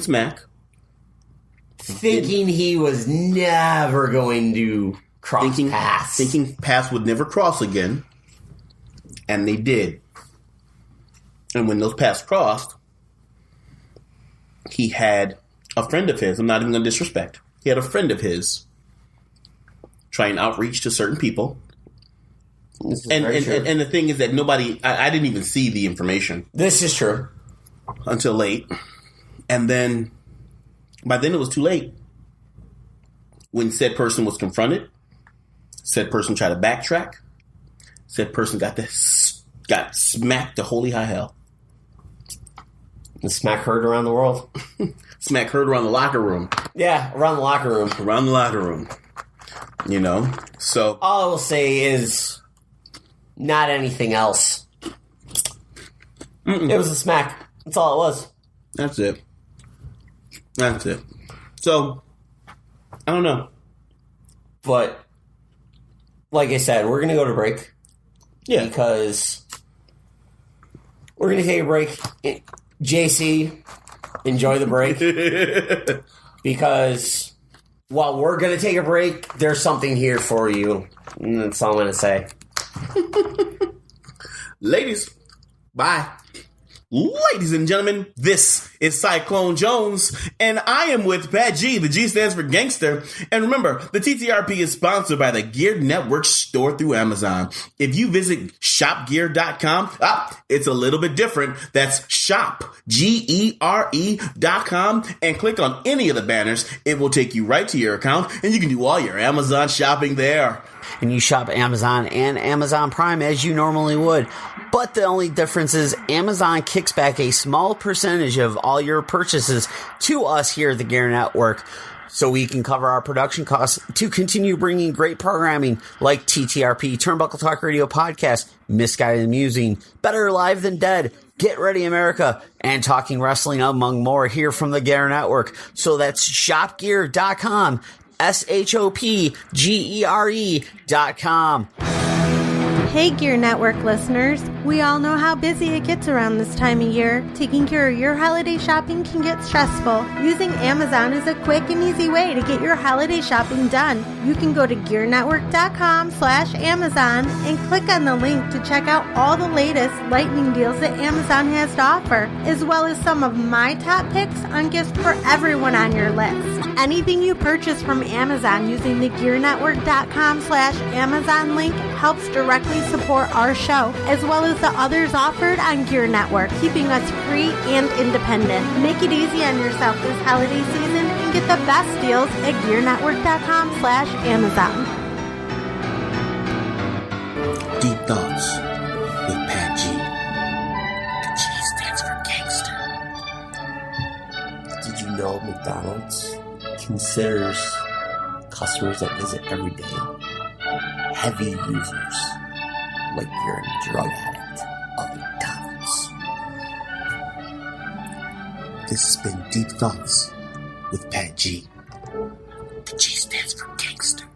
smack. Thinking he was never going to cross paths. Thinking paths would never cross again. And they did. And when those paths crossed, he had a friend of his. I'm not even going to disrespect. He had a friend of his try and outreach to certain people. And the thing is that I didn't even see the information. This is true. Until late. And then, by then it was too late. When said person was confronted, said person tried to backtrack, said person got smacked to holy high hell. The smack heard around the world. Smack heard around the locker room. Yeah, around the locker room. Around the locker room. You know? So all I will say is not anything else. It was a smack. That's all it was. That's it. So, I don't know. But, like I said, we're going to go to break. Yeah. Because we're going to take a break. JC, enjoy the break. Because while we're going to take a break, there's something here for you. And that's all I'm going to say. Ladies, bye. Ladies and gentlemen, this is Cyclone Jones, and I am with Pat G. The G stands for gangster. And remember, the TTRP is sponsored by the Gear Network store through Amazon. If you visit shopgear.com, it's a little bit different. That's shop, GERE.com, and click on any of the banners. It will take you right to your account, and you can do all your Amazon shopping there. And you shop Amazon and Amazon Prime as you normally would. But the only difference is Amazon kicks back a small percentage of all your purchases to us here at the Gear Network, so we can cover our production costs to continue bringing great programming like TTRP, Turnbuckle Talk Radio Podcast, Misguided Musing, Better Live Than Dead, Get Ready America, and Talking Wrestling, among more, here from the Gear Network. So that's shopgear.com, SHOPGERE.com. Hey Gear Network listeners, we all know how busy it gets around this time of year. Taking care of your holiday shopping can get stressful. Using Amazon is a quick and easy way to get your holiday shopping done. You can go to gearnetwork.com/Amazon and click on the link to check out all the latest lightning deals that Amazon has to offer, as well as some of my top picks on gifts for everyone on your list. Anything you purchase from Amazon using the gearnetwork.com/Amazon link helps directly support our show, as well as the others offered on Gear Network, keeping us free and independent. Make it easy on yourself this holiday season and get the best deals at gearnetwork.com/Amazon. Deep Thoughts with Pat G. The G stands for gangster. Did you know McDonald's considers customers that visit every day heavy users, like you're a drug addict of McDonald's? This has been Deep Thoughts with Pat G. The G stands for gangster.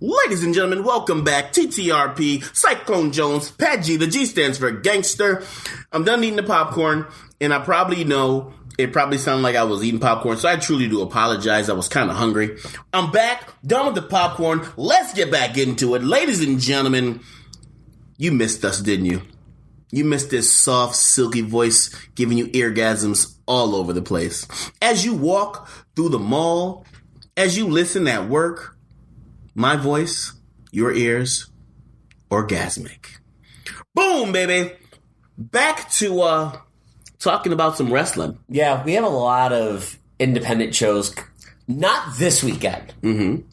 Ladies and gentlemen, welcome back. TTRP, Cyclone Jones, Pat G. The G stands for gangster. I'm done eating the popcorn, and I probably know it probably sounded like I was eating popcorn, so I truly do apologize. I was kind of hungry. I'm back, done with the popcorn. Let's get back into it. Ladies and gentlemen, you missed us, didn't you? You missed this soft, silky voice giving you eargasms all over the place. As you walk through the mall, as you listen at work, my voice, your ears, orgasmic. Boom, baby. Back to talking about some wrestling. Yeah, we have a lot of independent shows. Not this weekend. Mm-hmm.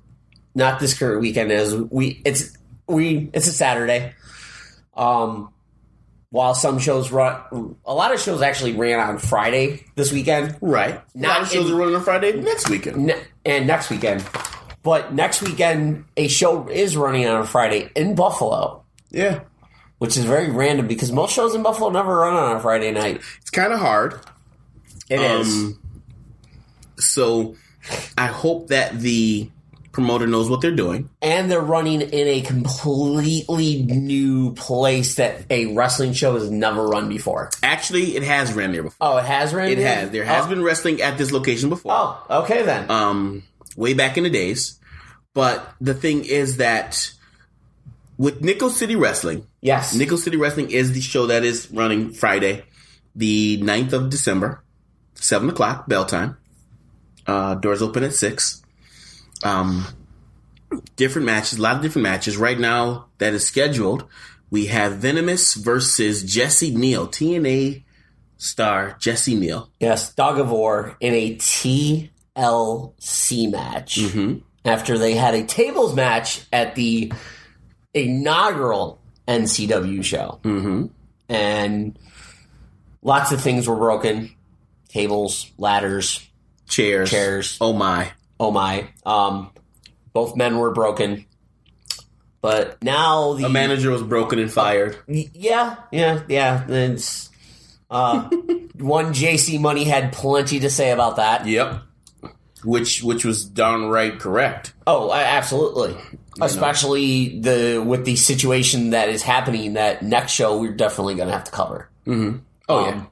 Not this current weekend. It's a Saturday. While some shows run, a lot of shows actually ran on Friday this weekend. Right. A lot of shows are running on Friday next weekend. And next weekend. But next weekend, a show is running on a Friday in Buffalo. Yeah. Which is very random because most shows in Buffalo never run on a Friday night. It's kind of hard. It is. So I hope that the promoter knows what they're doing. And they're running in a completely new place that a wrestling show has never run before. Actually, it has ran there before. Oh, it has ran there? It has. There has been wrestling at this location before. Oh, okay then. Way back in the days. But the thing is that with Nickel City Wrestling, yes, Nickel City Wrestling is the show that is running Friday, the 9th of December, 7 o'clock, bell time. Doors open at 6. Different matches, a lot of different matches. Right now that is scheduled, we have Venomous versus Jesse Neal, TNA star Jesse Neal. Yes, Dog of War in a TLC match. Mm-hmm. After they had a tables match at the inaugural NCW show. Mm-hmm. And lots of things were broken. Tables, ladders, chairs. Oh my. Both men were broken. But now a manager was broken and fired. Yeah. It's, one JC Money had plenty to say about that. Yep. Which was downright correct. Oh, absolutely. Especially with the situation that is happening. That next show we're definitely going to have to cover. Mm-hmm. Oh yeah,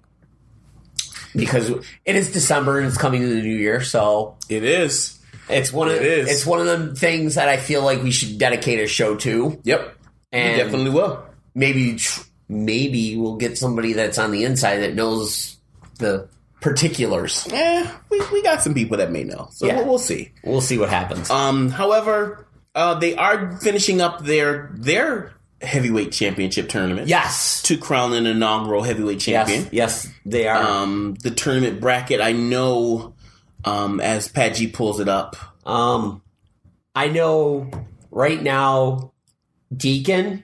because it is December and it's coming to the new year. So it is. It's one of them things that I feel like we should dedicate a show to. Yep, and we definitely will. Maybe we'll get somebody that's on the inside that knows the particulars. We got some people that may know, so we'll see. We'll see what happens. However, they are finishing up their heavyweight championship tournament. Yes, to crown an inaugural heavyweight champion. Yes, they are. The tournament bracket, I know, as Pat G pulls it up. I know right now, Deacon,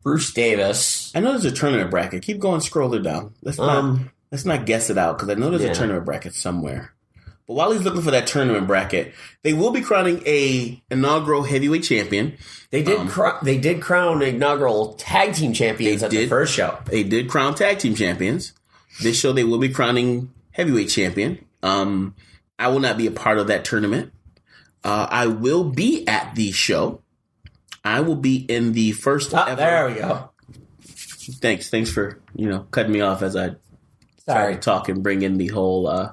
Bruce Davis. I know there's a tournament bracket. Keep going, scroll it down. Let's not guess it out, because I know there's a tournament bracket somewhere. But while he's looking for that tournament bracket, they will be crowning a inaugural heavyweight champion. They did crown inaugural tag team champions at the first show. They did crown tag team champions. This show, they will be crowning heavyweight champion. I will not be a part of that tournament. I will be at the show. I will be in the first ever. There we go. Thanks for cutting me off as I started talking, bring in the whole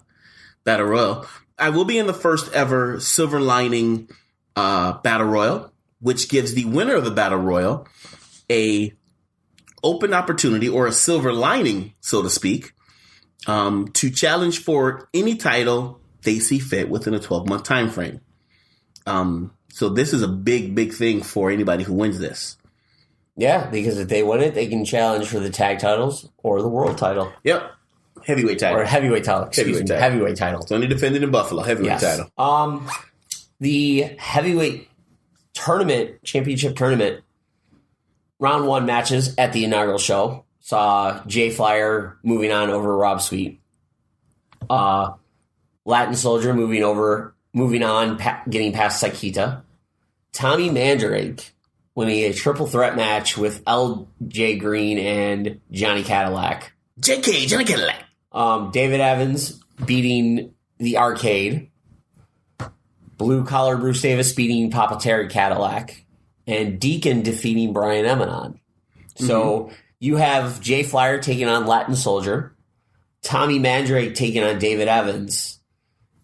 Battle Royal. I will be in the first ever Silver Lining Battle Royal, which gives the winner of the Battle Royal a open opportunity, or a silver lining, so to speak, to challenge for any title they see fit within a 12-month time frame. So this is a big, big thing for anybody who wins this. Yeah, because if they win it, they can challenge for the tag titles or the world title. Yep. Heavyweight title. Or heavyweight title. Heavyweight title. It's only defended in Buffalo. Heavyweight title. the heavyweight championship tournament, round 1 matches at the inaugural show saw Jay Flyer moving on over Rob Sweet. Latin Soldier moving on, getting past Saikita. Tommy Mandrake winning a triple threat match with LJ Green and Johnny Cadillac. Johnny Cadillac. David Evans beating the Arcade. Blue Collar Bruce Davis beating Papa Terry Cadillac. And Deacon defeating Brian Emanon. So you have Jay Flyer taking on Latin Soldier. Tommy Mandrake taking on David Evans.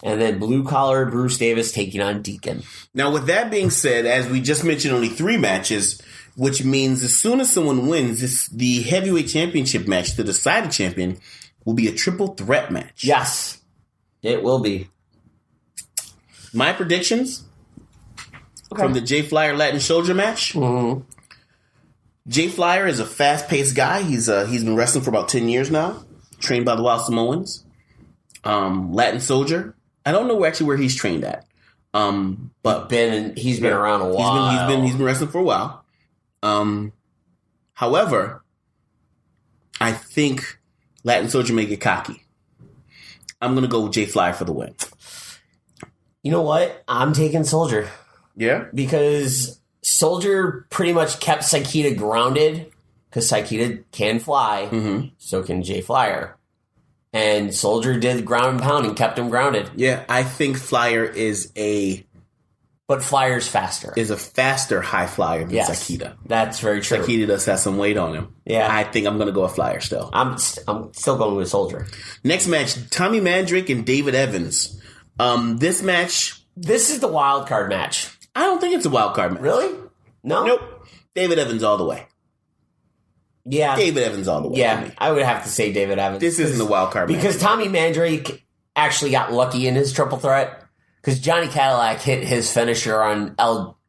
And then Blue Collar Bruce Davis taking on Deacon. Now, with that being said, as we just mentioned, only 3 matches, which means as soon as someone wins, the heavyweight championship match to decide the champion will be a triple threat match. Yes, it will be. My predictions from the Jay Flyer Latin Soldier match. Jay Flyer is a fast-paced guy. He's been wrestling for about 10 years now, trained by the Wild Samoans. Latin Soldier, I don't know where he's trained at. But he's been around a while. He's been wrestling for a while. However, I think Latin Soldier may get cocky. I'm gonna go with Jay Flyer for the win. You know what? I'm taking Soldier. Yeah? Because Soldier pretty much kept Saikita grounded, because Saikita can fly, so can Jay Flyer. And Soldier did ground and pound and kept him grounded. Yeah, I think Flyer is But Flyer's faster. Is a faster high flyer than Saikita. That's very true. Saikita does have some weight on him. Yeah. I think I'm going to go with Flyer still. I'm still going with Soldier. Next match, Tommy Mandrake and David Evans. This match... This is the wild card match. I don't think it's a wild card match. Really? No? Nope. David Evans all the way. Yeah. David Evans all the way. Yeah, I would have to say David Evans. This isn't a wild card match. Because Tommy Mandrake actually got lucky in his triple threat. Because Johnny Cadillac hit his finisher on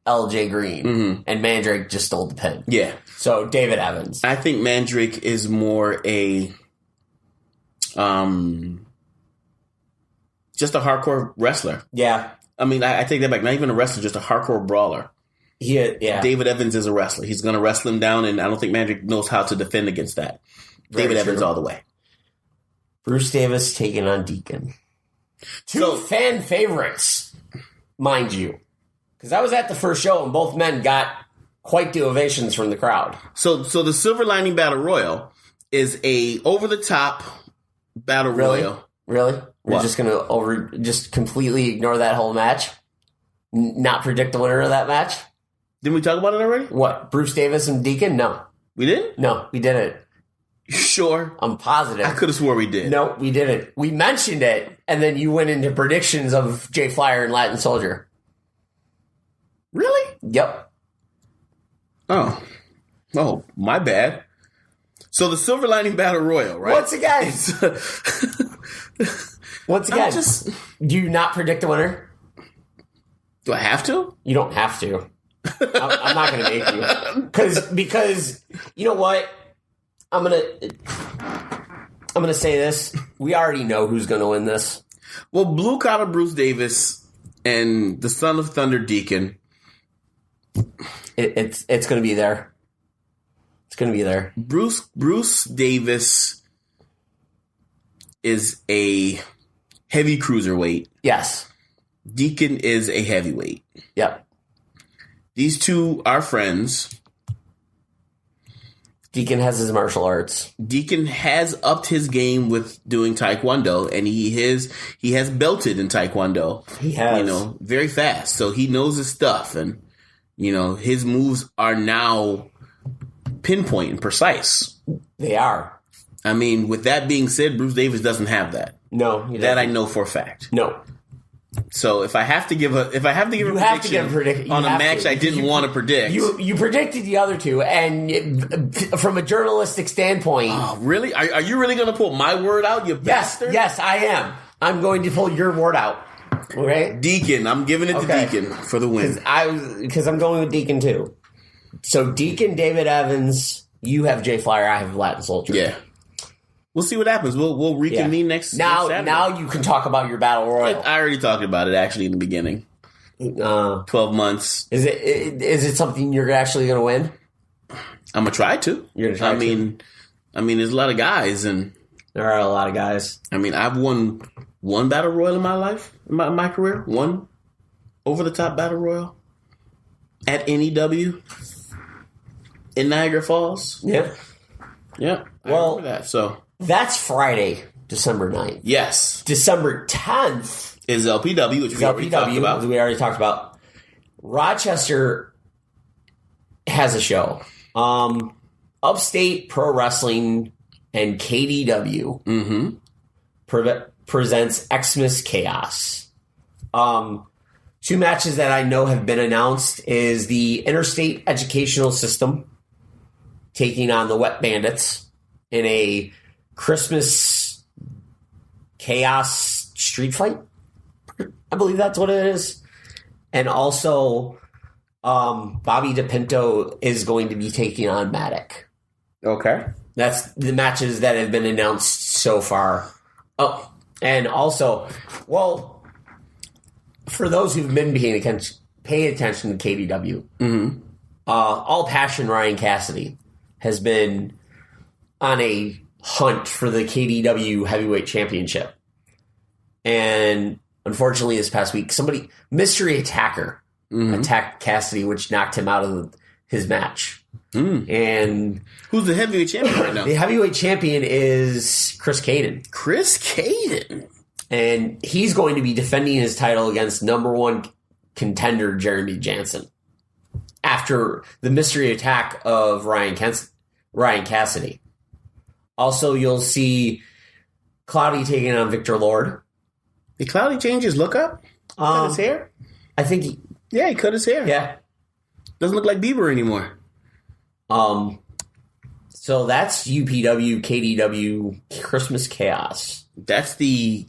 LJ Green. And Mandrake just stole the pin. Yeah. So, David Evans. I think Mandrake is more a... just a hardcore wrestler. Yeah. I mean, I take that back. Not even a wrestler, just a hardcore brawler. Yeah. David Evans is a wrestler. He's going to wrestle him down, and I don't think Mandrake knows how to defend against that. David Evans all the way. Bruce Davis taking on Deacon. Two fan favorites, mind you. Because I was at the first show, and both men got quite the ovations from the crowd. So the Silver Lining Battle Royal is a over-the-top battle royal. Really? We're just going to just completely ignore that whole match? Not predict the winner of that match? Didn't we talk about it already? What? Bruce Davis and Deacon? No. We didn't? No, we didn't. Sure? I'm positive. I could have swore we did. No, we didn't. We mentioned it, and then you went into predictions of Jay Flyer and Latin Soldier. Really? Yep. Oh, my bad. So the Silver Lining Battle Royal, right? Once again, do you not predict the winner? Do I have to? You don't have to. I'm not going to make you. Because you know what? I'm gonna say this. We already know who's going to win this. Well, Blue Collar Bruce Davis and the Son of Thunder Deacon. It's going to be there. It's going to be there. Bruce Davis is a heavy cruiserweight. Yes. Deacon is a heavyweight. Yep. These two are friends. Deacon has his martial arts. Deacon has upped his game with doing Taekwondo, and he has belted in Taekwondo. He has. Very fast. So he knows his stuff, and, his moves are now pinpoint and precise. They are. I mean, with that being said, Bruce Davis doesn't have that. No, that I know for a fact. No. So if I have to give a prediction on a match I didn't want to predict, you predicted the other two, and from a journalistic standpoint, oh really? Are you really going to pull my word out, you bastard? Yes, I am. I'm going to pull your word out. Okay, Deacon. I'm giving it to Deacon for the win. Because I'm going with Deacon too. So Deacon, David Evans, you have Jay Flyer, I have Latin Soldier. Yeah. We'll see what happens. We'll reconvene next Saturday. Now you can talk about your battle royal. I already talked about it actually in the beginning. 12 months. Is it something you're actually going to win? I'm gonna try to. You're gonna try I mean, there's a lot of guys, and there are a lot of guys. I mean, I've won one battle royal in my life, in my career, one over the top battle royal at NEW in Niagara Falls. Yeah. Yeah. I remember that. So that's Friday, December 9th. Yes. December 10th is LPW, which we already talked about. We already talked about. Rochester has a show. Upstate Pro Wrestling and KDW presents Xmas Chaos. Two matches that I know have been announced is the Interstate Educational System taking on the Wet Bandits in a Christmas Chaos street fight. I believe that's what it is. And also, Bobby DePinto is going to be taking on Matic. Okay. That's the matches that have been announced so far. Oh, and also, well, for those who've been paying attention to KDW, All Passion Ryan Cassidy has been on a hunt for the KDW Heavyweight Championship. And unfortunately, this past week, Mystery Attacker, attacked Cassidy, which knocked him out of his match. And who's the heavyweight champion right now? The heavyweight champion is Chris Caden. Chris Caden. And he's going to be defending his title against number one contender Jeremy Jansen after the mystery attack of Ryan Cassidy. Also, you'll see Cloudy taking on Victor Lord. Did Cloudy change his look up? Cut his hair? I think he cut his hair. Yeah. Doesn't look like Bieber anymore. So that's UPW, KDW, Christmas Chaos. That's the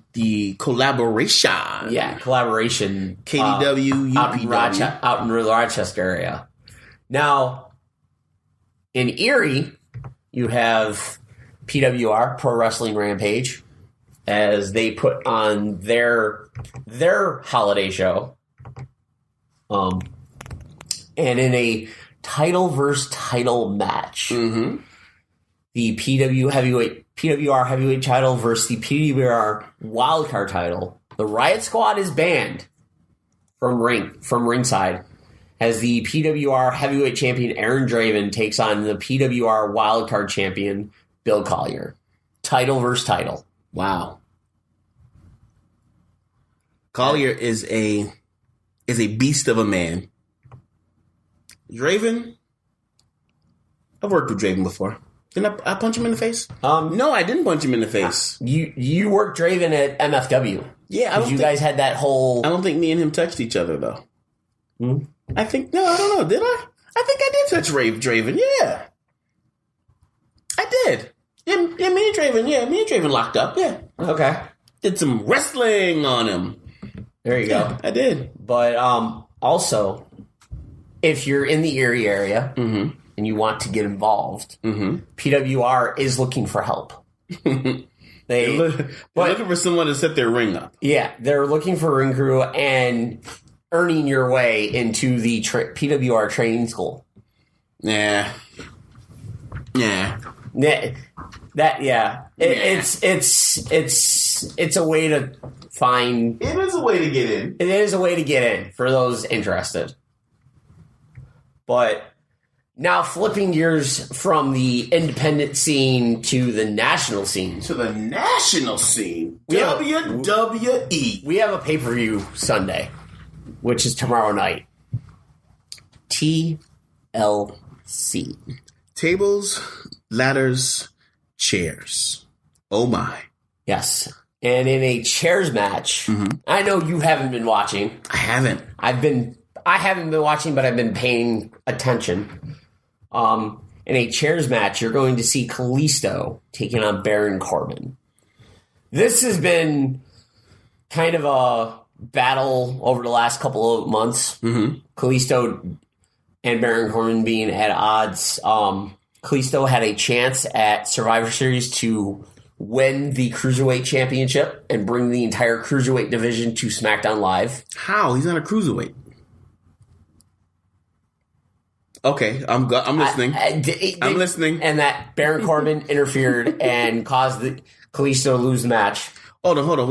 collaboration. Yeah, collaboration. KDW, UPW. Out in the Rochester area. Now, in Erie, you have PWR, Pro Wrestling Rampage, as they put on their holiday show. And in a title versus title match, the PWR heavyweight title versus the PWR wildcard title. The Riot Squad is banned from ringside as the PWR heavyweight champion Aaron Draven takes on the PWR wildcard champion Bill Collier. Title versus title. Wow. Collier is a beast of a man. Draven, I've worked with Draven before. Didn't I punch him in the face? No, I didn't punch him in the face. You worked Draven at MFW. Yeah, you guys had that whole. I don't think me and him touched each other though. I think I don't know. Did I? I think I did touch Draven. Yeah, I did. Yeah, me and Draven locked up. Yeah. Okay. Did some wrestling on him. There you go. I did. But also, if you're in the Erie area and you want to get involved, PWR is looking for help. They're looking for someone to set their ring up. Yeah, they're looking for ring crew and earning your way into the PWR training school. Yeah. It's a way to find. It is a way to get in. It is a way to get in for those interested. But now flipping gears from the independent scene to the national scene. WWE. We have a pay-per-view Sunday, which is tomorrow night. TLC. Tables, ladders, chairs. Oh my. Yes. And in a chairs match, I know you haven't been watching. I haven't. I haven't been watching, but I've been paying attention. In a chairs match, you're going to see Kalisto taking on Baron Corbin. This has been kind of a battle over the last couple of months. Kalisto and Baron Corbin being at odds. Kalisto had a chance at Survivor Series to win the Cruiserweight Championship and bring the entire Cruiserweight division to SmackDown Live. How? He's not a cruiserweight. Okay, I'm listening. I'm listening. And that Baron Corbin interfered and caused Kalisto to lose the match. Hold on.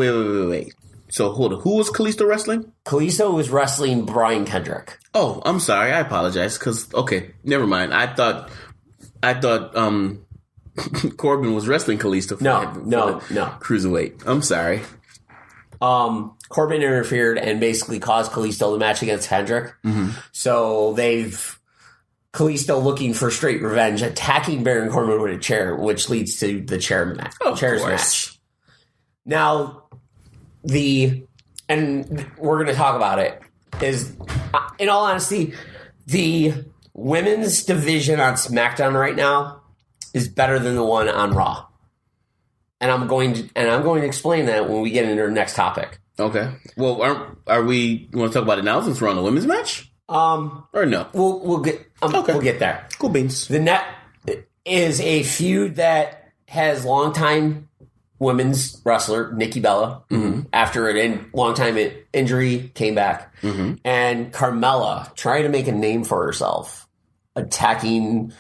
Wait. So, hold on. Who was Kalisto wrestling? Kalisto was wrestling Brian Kendrick. Oh, I'm sorry. I apologize. Okay, never mind. I thought Corbin was wrestling Kalisto. No. Cruiserweight. I'm sorry. Corbin interfered and basically caused Kalisto the match against Kendrick. Mm-hmm. So Kalisto looking for straight revenge, attacking Baron Corbin with a chair, which leads to the chairs match. Now, and we're going to talk about it, is, in all honesty, the women's division on SmackDown right now is better than the one on Raw. And I'm going to explain that when we get into our next topic. Okay. Well, are we want to talk about it now since we're on the women's match? Or no? We'll get there. Cool beans. The net is a feud that has longtime women's wrestler Nikki Bella, after a long-time injury, came back, and Carmella trying to make a name for herself, attacking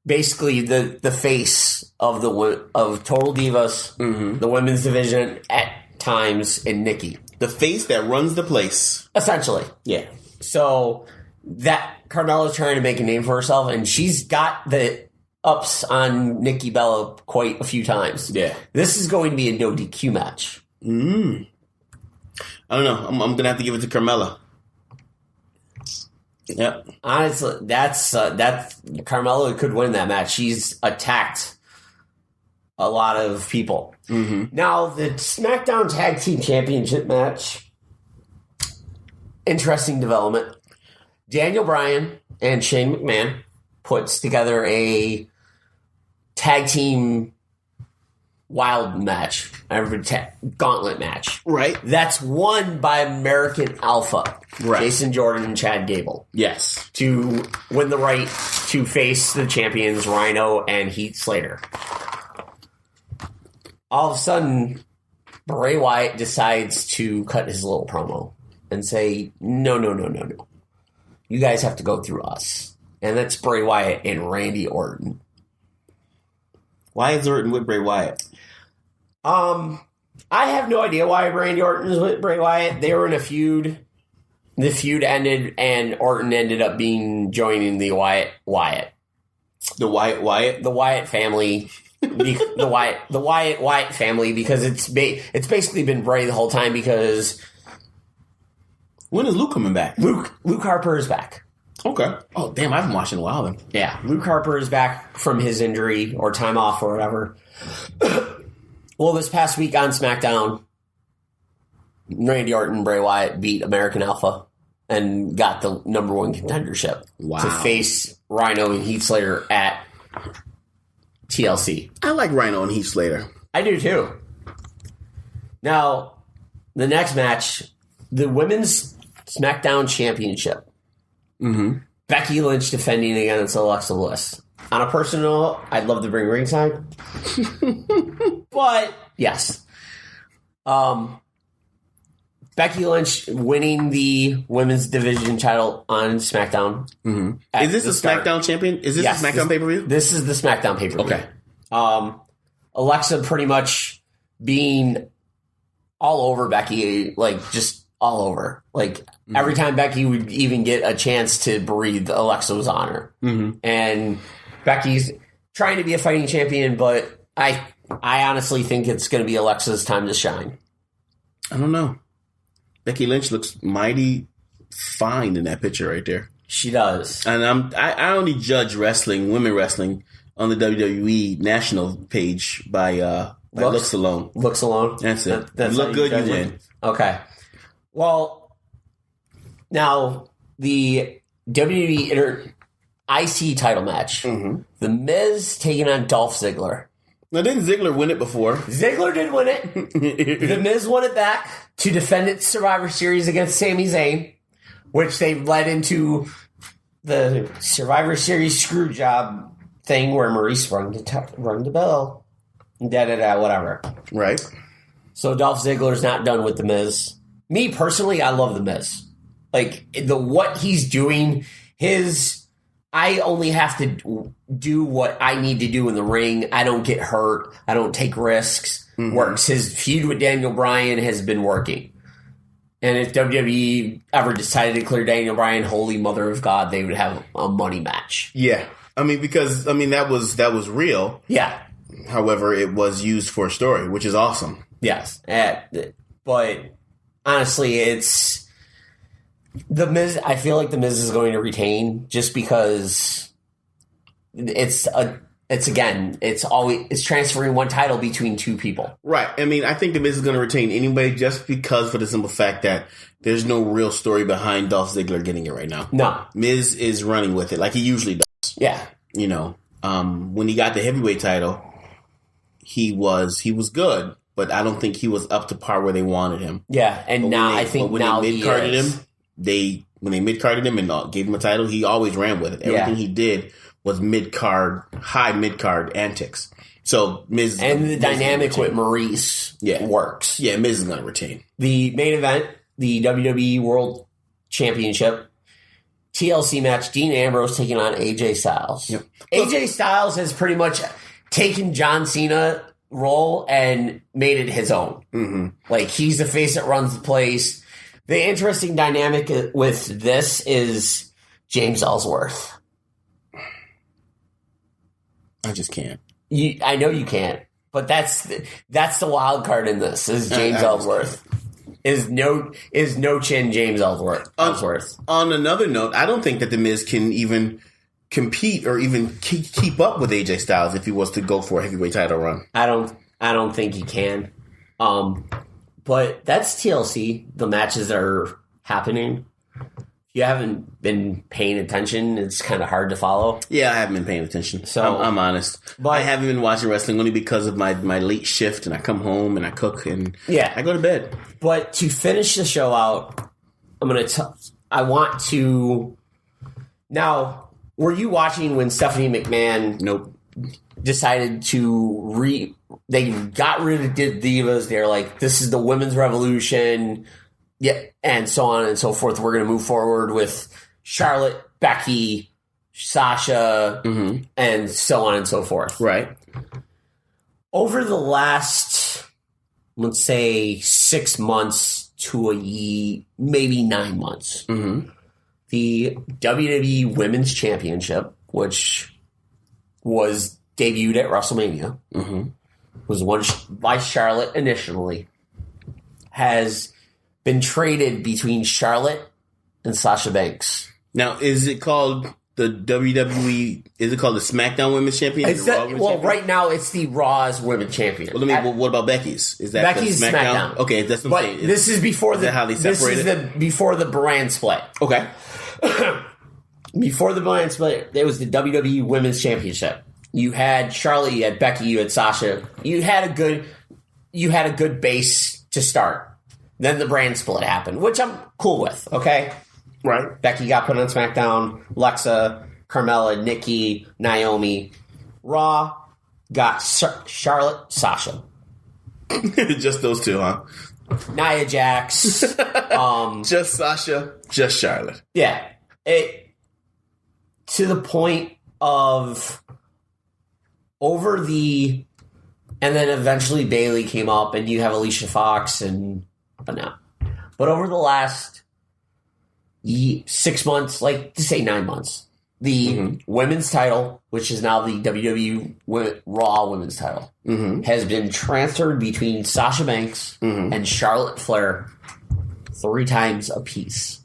basically the face of Total Divas, the women's division at times, and Nikki, the face that runs the place, essentially. Yeah. So that Carmella's trying to make a name for herself, and she's got the ups on Nikki Bella quite a few times. Yeah. This is going to be a no DQ match. I don't know. I'm going to have to give it to Carmella. Yep. Honestly, that's Carmella could win that match. She's attacked a lot of people. Now, the SmackDown Tag Team Championship match, interesting development. Daniel Bryan and Shane McMahon puts together a tag team wild match, gauntlet match. Right. That's won by American Alpha, right. Jason Jordan and Chad Gable. Yes. To win the right to face the champions Rhino and Heath Slater. All of a sudden, Bray Wyatt decides to cut his little promo and say, no. You guys have to go through us. And that's Bray Wyatt and Randy Orton. Why is Orton with Bray Wyatt? I have no idea why Randy Orton is with Bray Wyatt. They were in a feud. The feud ended, and Orton ended up joining the Wyatt. The Wyatt family. the Wyatt family, because it's basically been Bray the whole time, because when is Luke coming back? Luke Harper is back. Okay. Oh, damn, I haven't watched in a while then. Yeah, Luke Harper is back from his injury or time off or whatever. Well, this past week on SmackDown, Randy Orton and Bray Wyatt beat American Alpha and got the number one contendership to face Rhino and Heath Slater at TLC. I like Rhino and Heath Slater. I do too. Now, the next match, the Women's SmackDown Championship. Becky Lynch defending against Alexa Bliss. On a personal note, I'd love to bring ringside. But, yes. Becky Lynch winning the women's division title on SmackDown. Is this the SmackDown champion? Is this the SmackDown pay-per-view? This is the SmackDown pay-per-view. Okay. Alexa pretty much being all over Becky, like just all over. Like every time Becky would even get a chance to breathe, Alexa was on her. And Becky's trying to be a fighting champion, but I honestly think it's going to be Alexa's time to shine. I don't know. Becky Lynch looks mighty fine in that picture right there. She does. And I only judge women wrestling, on the WWE national page by looks alone. Looks alone? That's it. That's you look good, you win. Okay. Well, now the WWE IC title match. The Miz taking on Dolph Ziggler. Now, didn't Ziggler win it before? Ziggler did win it. The Miz won it back to defend its Survivor Series against Sami Zayn, which they led into the Survivor Series screw job thing where Maurice rung the bell. whatever. Right. So Dolph Ziggler's not done with The Miz. Me personally, I love The Miz. Like what he's doing, I only have to do what I need to do in the ring. I don't get hurt. I don't take risks. Works. His feud with Daniel Bryan has been working. And if WWE ever decided to clear Daniel Bryan, holy mother of God, they would have a money match. Yeah. Because that was real. Yeah. However, it was used for a story, which is awesome. Yes. But honestly, it's The Miz. I feel like The Miz is going to retain just because it's transferring one title between two people. Right. I think The Miz is going to retain anyway, just because for the simple fact that there's no real story behind Dolph Ziggler getting it right now. No. Miz is running with it like he usually does. Yeah. When he got the heavyweight title, he was good, but I don't think he was up to par where they wanted him. Yeah, and when they mid-carded him and gave him a title, he always ran with it. Everything he did was high mid-card antics. So Miz and the dynamic with Maurice works. Yeah, Miz is going to retain. The main event, the WWE World Championship TLC match, Dean Ambrose taking on AJ Styles. Yep. AJ Styles has pretty much taken John Cena role and made it his own. Mm-hmm. Like, he's the face that runs the place. The interesting dynamic with this is James Ellsworth. I just can't. I know you can't, but that's the wild card in this is James Ellsworth. Is no chin James Ellsworth. On another note, I don't think that The Miz can even compete or even keep up with AJ Styles if he was to go for a heavyweight title run. I don't think he can. But that's TLC. The matches that are happening. If you haven't been paying attention, it's kind of hard to follow. Yeah, I haven't been paying attention. So I'm honest. But I haven't been watching wrestling only because of my late shift, and I come home and I cook and I go to bed. But to finish the show out, I want to. Now, were you watching when Stephanie McMahon? Nope. Decided to they got rid of divas. They're like, this is the women's revolution. Yeah, and so on and so forth. We're going to move forward with Charlotte, Becky, Sasha, and so on and so forth. Right. Over the last, let's say, 6 months to maybe 9 months, the WWE Women's Championship, which was debuted at WrestleMania, was won by Charlotte initially, has been traded between Charlotte and Sasha Banks. Now, is it called the WWE? Is it called the SmackDown Women's Championship? Right now it's the Raw's Women's Champion. Well, what about Becky's? Is that Becky's the SmackDown? Okay, that's what I'm saying. This is before how they separate it? Before the brand split. Okay. Before the brand split, there was the WWE Women's Championship. You had Charlotte, you had Becky, you had Sasha. You had a good base to start. Then the brand split happened, which I'm cool with, okay? Right. Becky got put on SmackDown, Alexa, Carmella, Nikki, Naomi. Raw got Charlotte, Sasha. Just those two, huh? Nia Jax. Just Sasha, just Charlotte. Yeah. To the point of and then eventually Bayley came up, and you have Alicia Fox but over the last 6 months, like to say 9 months, the women's title, which is now the WWE Raw women's title, has been transferred between Sasha Banks and Charlotte Flair 3 times apiece.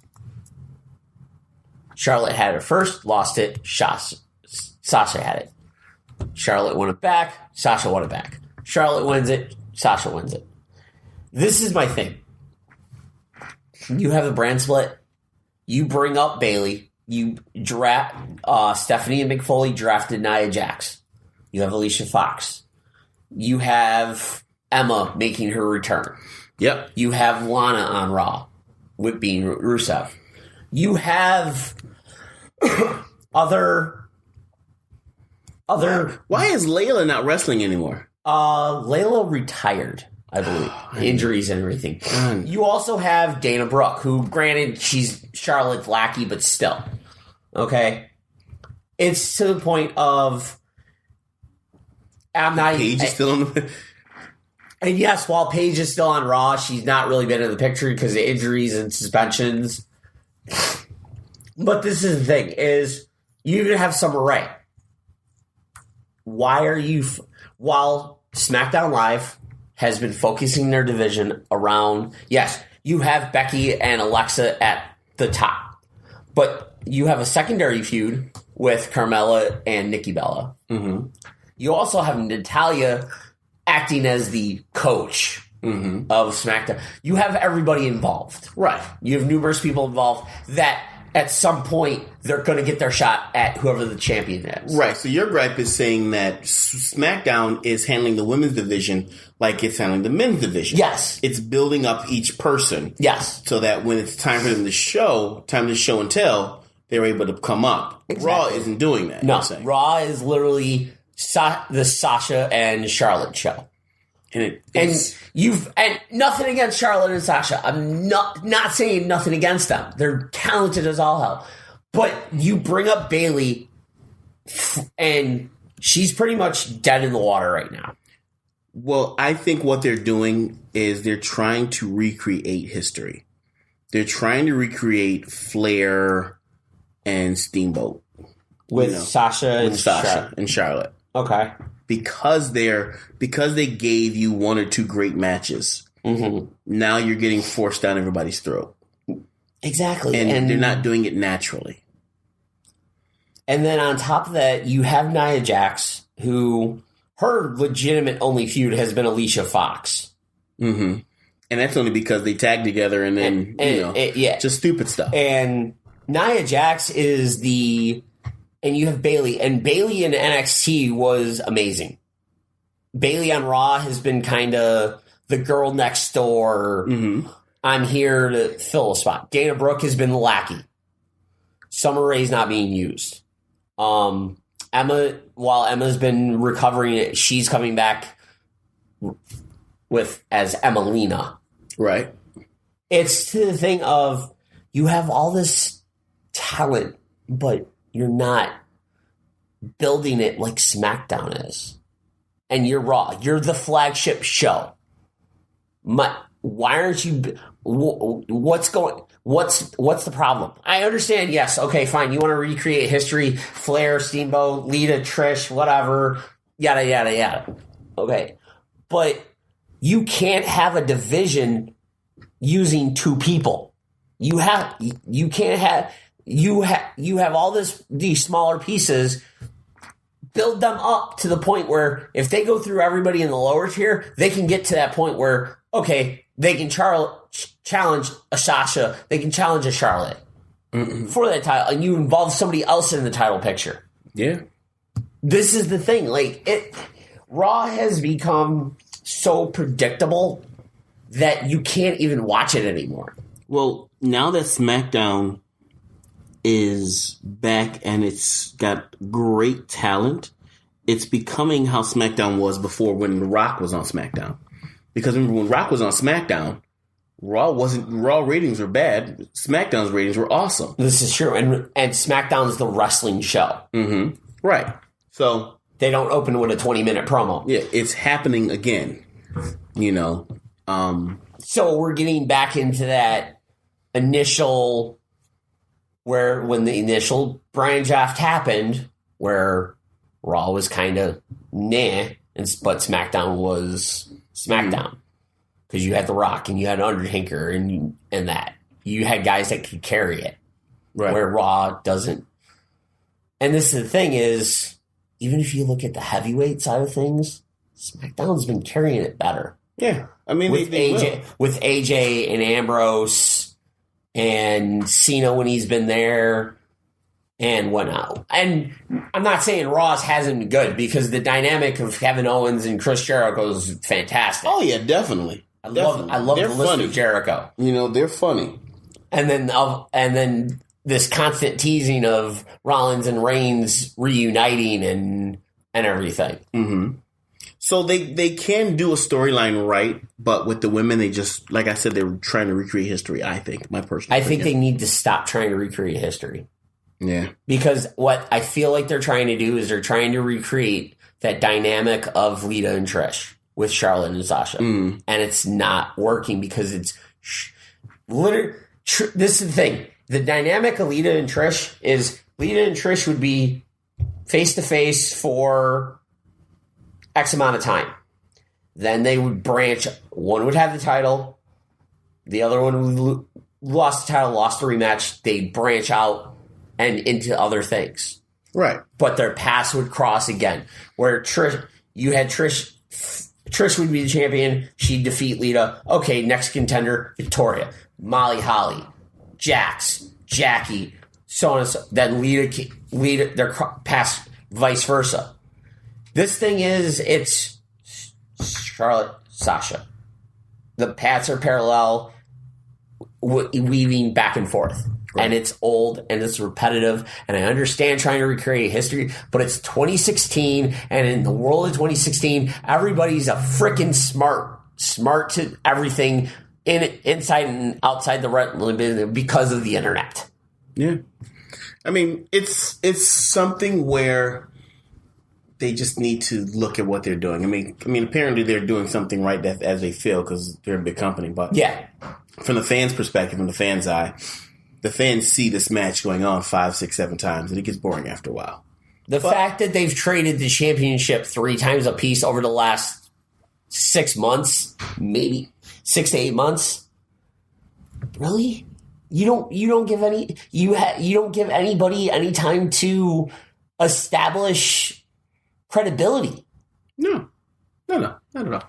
Charlotte had it first, lost it, Sasha had it. Charlotte won it back, Sasha won it back. Charlotte wins it, Sasha wins it. This is my thing. You have the brand split. You bring up Bayley. You draft Stephanie and McFoley drafted Nia Jax. You have Alicia Fox. You have Emma making her return. Yep. You have Lana on Raw with being Rusev. You have other. Why is Layla not wrestling anymore? Layla retired, I believe. Injuries and everything. You also have Dana Brooke, who, granted, she's Charlotte's lackey, but still. Okay? It's to the point of... Paige is still on the... And yes, while Paige is still on Raw, she's not really been in the picture because of injuries and suspensions. But this is the thing, is you even have Summer Rae. Why are you... While SmackDown Live has been focusing their division around... Yes, you have Becky and Alexa at the top. But you have a secondary feud with Carmella and Nikki Bella. Mm-hmm. You also have Natalya acting as the coach of SmackDown. You have everybody involved. Right. You have numerous people involved that at some point they're going to get their shot at whoever the champion is. Right. So your gripe is saying that SmackDown is handling the women's division like it's handling the men's division. Yes. It's building up each person. Yes. So that when it's time for them to show, and tell, they're able to come up. Exactly. Raw isn't doing that. No. Raw is literally the Sasha and Charlotte show. And nothing against Charlotte and Sasha. I'm not saying nothing against them. They're talented as all hell. But you bring up Bayley, and she's pretty much dead in the water right now. Well, I think what they're doing is they're trying to recreate history. They're trying to recreate Flair and Steamboat with Sasha and Charlotte. Okay. Because they gave you one or two great matches. Mm-hmm. Now you're getting forced down everybody's throat. Exactly. And they're not doing it naturally. And then on top of that, you have Nia Jax, who her legitimate only feud has been Alicia Fox. Mm-hmm. And that's only because they tagged together and then, just stupid stuff. And Nia Jax is and you have Bayley. And Bayley in NXT was amazing. Bayley on Raw has been kind of the girl next door. Mm-hmm. I'm here to fill a spot. Dana Brooke has been the lackey. Summer Rae's not being used. While Emma's been recovering, she's coming back as Emelina. Right. It's to the thing of you have all this talent, but you're not building it like SmackDown is. And you're Raw. You're the flagship show. Why aren't you... What's the problem? I understand, yes, okay, fine. You want to recreate history, Flair, Steamboat, Lita, Trish, whatever, yada, yada, yada. Okay. But you can't have a division using two people. You have all these smaller pieces. Build them up to the point where if they go through everybody in the lower tier, they can get to that point where, okay, they can challenge a Sasha, they can challenge a Charlotte for that title, and you involve somebody else in the title picture. Yeah. This is the thing. Raw has become so predictable that you can't even watch it anymore. Well, now that SmackDown is back and it's got great talent, it's becoming how SmackDown was before when The Rock was on SmackDown. Because remember, when Rock was on SmackDown, Raw ratings were bad. SmackDown's ratings were awesome. This is true. And SmackDown's the wrestling show. Mm-hmm. Right. So they don't open with a 20-minute promo. Yeah, it's happening again. So we're getting back into that initial... when the initial brand draft happened, where Raw was kind of but SmackDown was SmackDown. Because you had The Rock and you had Undertaker and that. You had guys that could carry it. Right. Where Raw doesn't. And this is the thing is, even if you look at the heavyweight side of things, SmackDown's been carrying it better. Yeah. I mean, with AJ and Ambrose and Cena when he's been there and whatnot. And I'm not saying Ross hasn't been good because the dynamic of Kevin Owens and Chris Jericho is fantastic. Oh yeah, definitely. I love the list of Jericho. They're funny. And then this constant teasing of Rollins and Reigns reuniting and everything. Mm-hmm. So they can do a storyline right, but with the women, they just, like I said, they were trying to recreate history, I think, my personal I think opinion. they need to stop trying to recreate history. Yeah. Because what I feel like they're trying to do is they're trying to recreate that dynamic of Lita and Trish with Charlotte and Sasha. And it's not working because it's this is the thing. The dynamic of Lita and Trish is Lita and Trish would be face-to-face for X amount of time. Then they would branch. One would have the title. The other one would lost the title, lost the rematch. They'd branch out and into other things. Right. But their paths would cross again. Where you had Trish would be the champion. She'd defeat Lita. Okay, next contender, Victoria. Molly Holly. Jax. Jackie. So on and so. Then Lita, their past vice versa. This thing is, it's Charlotte, Sasha. The paths are parallel, weaving back and forth. Right. And it's old and it's repetitive. And I understand trying to recreate history, but it's 2016. And in the world of 2016, everybody's a freaking smart to everything inside and outside the wrestling business because of the internet. Yeah. I mean, it's something where they just need to look at what they're doing. I mean, apparently they're doing something right as they feel because they're a big company. But yeah, from the fans' perspective, from the fans' eye, the fans see this match going on 5, 6, 7 times, and it gets boring after a while. The fact that they've traded the championship 3 times a piece over the last 6 months, maybe 6 to 8 months, really? You don't give anybody any time to establish credibility. No, not at all.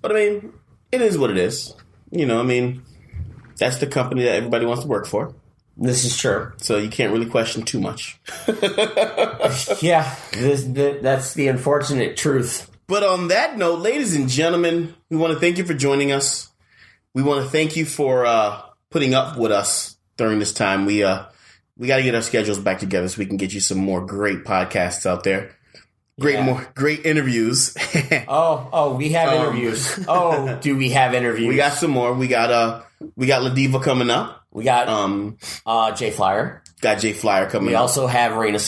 But I mean, it is what it is. That's the company that everybody wants to work for. This is true. So you can't really question too much. Yeah, that's the unfortunate truth. But on that note, ladies and gentlemen, we want to thank you for joining us. We want to thank you for putting up with us during this time. We got to get our schedules back together so we can get you some more great podcasts out there. Great interviews. We have interviews. Do we have interviews? We got some more. We got La Diva coming up. We got Jay Flyer. Got Jay Flyer coming up. We also have Raina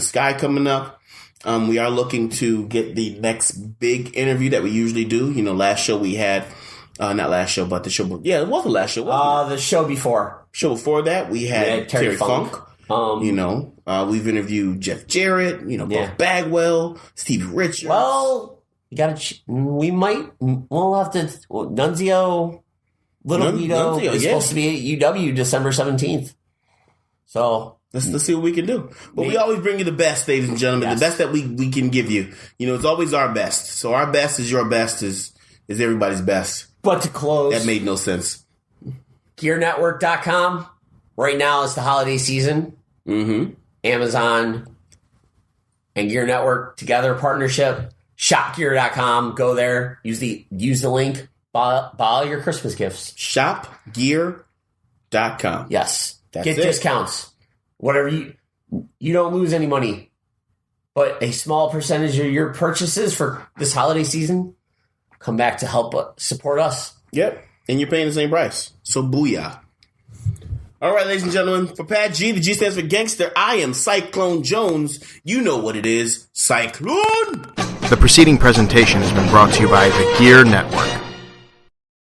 Sky coming up. We are looking to get the next big interview that we usually do. Last show we had, not last show, but the show. Yeah, it was the last show. The show before. Show before that, we had Terry Funk. We've interviewed Jeff Jarrett, Buff Bagwell, Stevie Richards. Well, we'll have to, Nunzio, Little Vito is supposed to be at UW December 17th. So let's see what we can do. But we always bring you the best, ladies and gentlemen, the best that we can give you. It's always our best. So our best is your best is everybody's best. But to close, that made no sense. GearNetwork.com. Right now it's the holiday season. Mm-hmm. Amazon and Gear Network together partnership. Shopgear.com. Go there. Use the link. Buy all your Christmas gifts. Shopgear.com. Yes. Get discounts. Whatever you don't lose any money. But a small percentage of your purchases for this holiday season come back to help support us. Yep. And you're paying the same price. So booyah. All right, ladies and gentlemen, for Pat G, the G stands for Gangster. I am Cyclone Jones. You know what it is. Cyclone! The preceding presentation has been brought to you by the Gear Network.